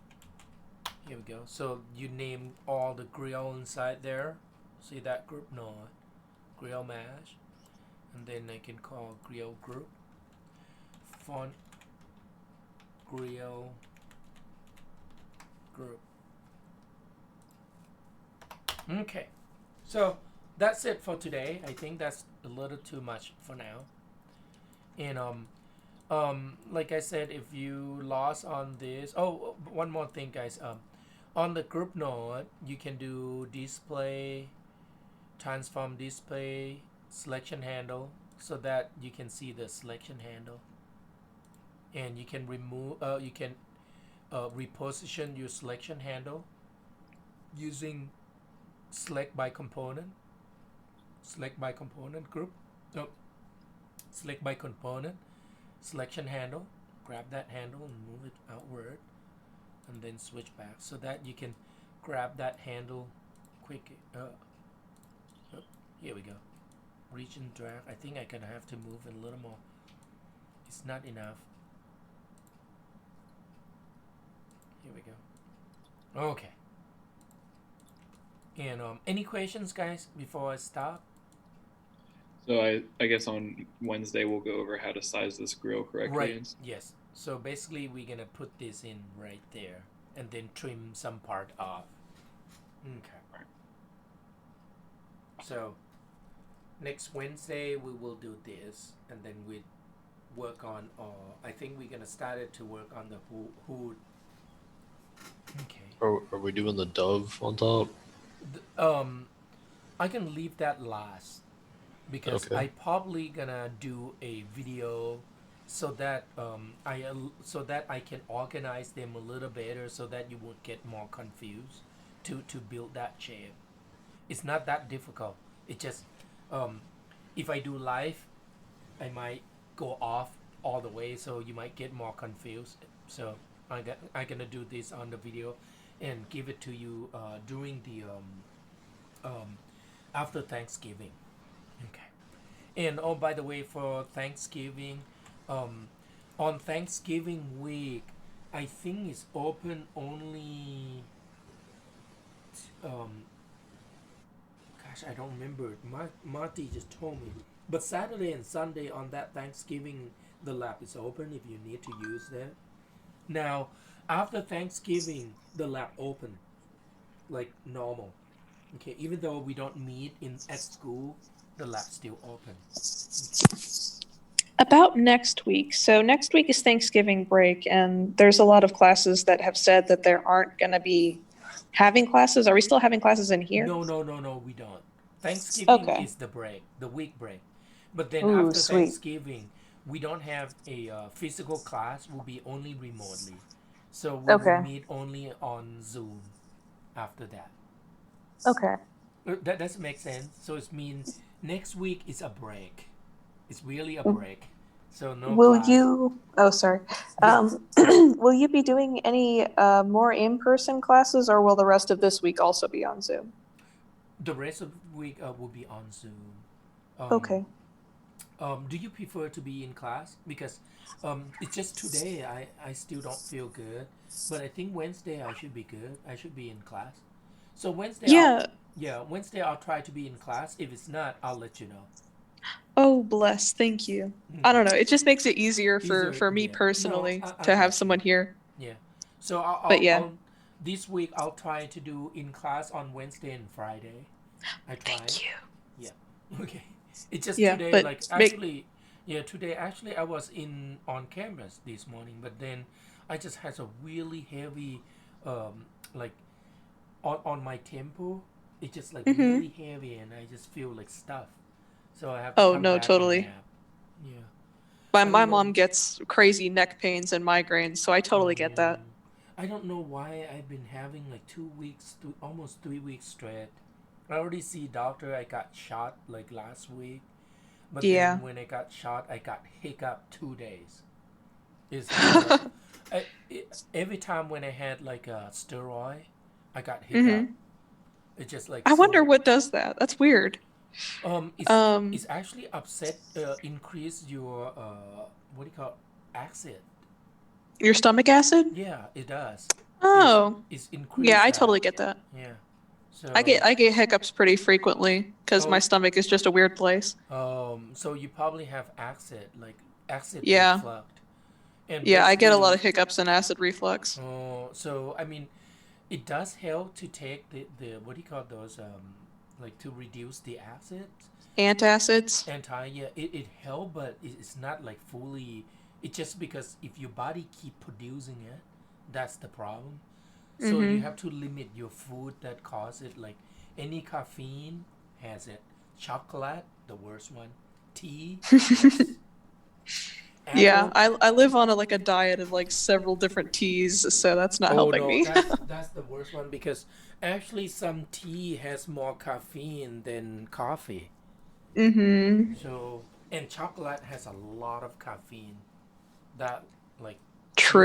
Here we go. So you name all the grill inside there. See that group? No, grill mash. And then I can call grill group, font grill group. Okay, so that's it for today. I think that's a little too much for now. And like I said, if you lost on this, oh, one more thing, guys. On the group node, you can do display, transform display, selection handle, so that you can see the selection handle, and you can remove, you can reposition your selection handle using select by component group. No, select by component, selection handle, grab that handle and move it outward, and then switch back so that you can grab that handle quick. Here we go. Reach and drag. I think I'm gonna have to move it a little more. It's not enough. Here we go. Okay. And any questions, guys, before I stop? So I guess on Wednesday we'll go over how to size this grill correctly. Right. Yes. So basically, we're gonna put this in right there, and then trim some part off. Okay. Right. So next Wednesday we will do this, and then we work on. I think we're gonna start it to work on the hood. Okay. Are we doing the dove on top? I can leave that last because Okay. I probably gonna do a video so that I can organize them a little better so that you won't get more confused to build that shape. It's not that difficult. It just if I do live, I might go off all the way, so you might get more confused. So I'm gonna do this on the video and give it to you during the after Thanksgiving. Okay. And oh, by the way, for Thanksgiving, on Thanksgiving week, I think it's open only. Gosh, I don't remember. Marty just told me. But Saturday and Sunday on that Thanksgiving, the lab is open if you need to use that. Now, after Thanksgiving, the lab open like normal. Okay, even though we don't meet at school, the lab's still open. About next week. So next week is Thanksgiving break, and there's a lot of classes that have said that there aren't going to be having classes. Are we still having classes in here? No, we don't. Thanksgiving Okay. is the break, the week break. But then Ooh, after sweet. Thanksgiving, we don't have a physical class. Will be only remotely. So we Okay. will meet only on Zoom after that. Okay. That doesn't make sense. So it means next week is a break. It's really a break. So no Will class. you? Oh, sorry. Will you be doing any more in-person classes, or will the rest of this week also be on Zoom? The rest of the week will be on Zoom. Okay. Do you prefer to be in class? Because it's just today I still don't feel good. But I think Wednesday I should be good. I should be in class. So Wednesday. Yeah. Yeah, Wednesday I'll try to be in class. If it's not, I'll let you know. Oh, bless. Thank you. I don't know. It just makes it easier Easier, for me yeah. No, personally I to have got you. someone here. Yeah. So I'll, But I'll, yeah. I'll this week I'll try to do in class on Wednesday and Friday. I try. Thank you. Yeah. Okay. It's just Yeah, today, but like make actually, yeah, today actually I was in on campus this morning, but then I just had a really heavy, like on my temple. It's just like hmm really heavy, and I just feel like stuff. So I have to Oh, come no, back and totally. nap. Yeah. I My don't know. mom gets crazy neck pains and migraines, so I totally get Yeah. that. I don't know why I've been having like 2 weeks, almost 3 weeks straight. I already see doctor. I got shot like last week, but then Yeah. when I got shot, I got hiccup 2 days. It's like every time when I had like a steroid, I got hiccup. hmm It's just like I wonder so. what does that. That's weird. It's actually upset. Increase your what do you call it? Acid. Your stomach acid? Yeah, it does. Is Oh, is yeah, increase I that? totally get that. Yeah. So I get hiccups pretty frequently because my oh stomach is just a weird place. so you probably have acid like acid Yeah. reflux, and Yeah, I get a lot basically of hiccups and acid reflux. so I mean it does help to take the what do you call those like to reduce the acid Antacids. anti yeah it help but it's not like fully it's just because if your body keep producing it that's the problem so you hmm have to limit your food that cause it like any caffeine has it chocolate the worst one tea yes Yeah, apple I live on like a diet of like several different teas, so that's not oh helping no me. that's the worst one because actually some tea has more caffeine than coffee. hmm So, and chocolate has a lot of caffeine that like True.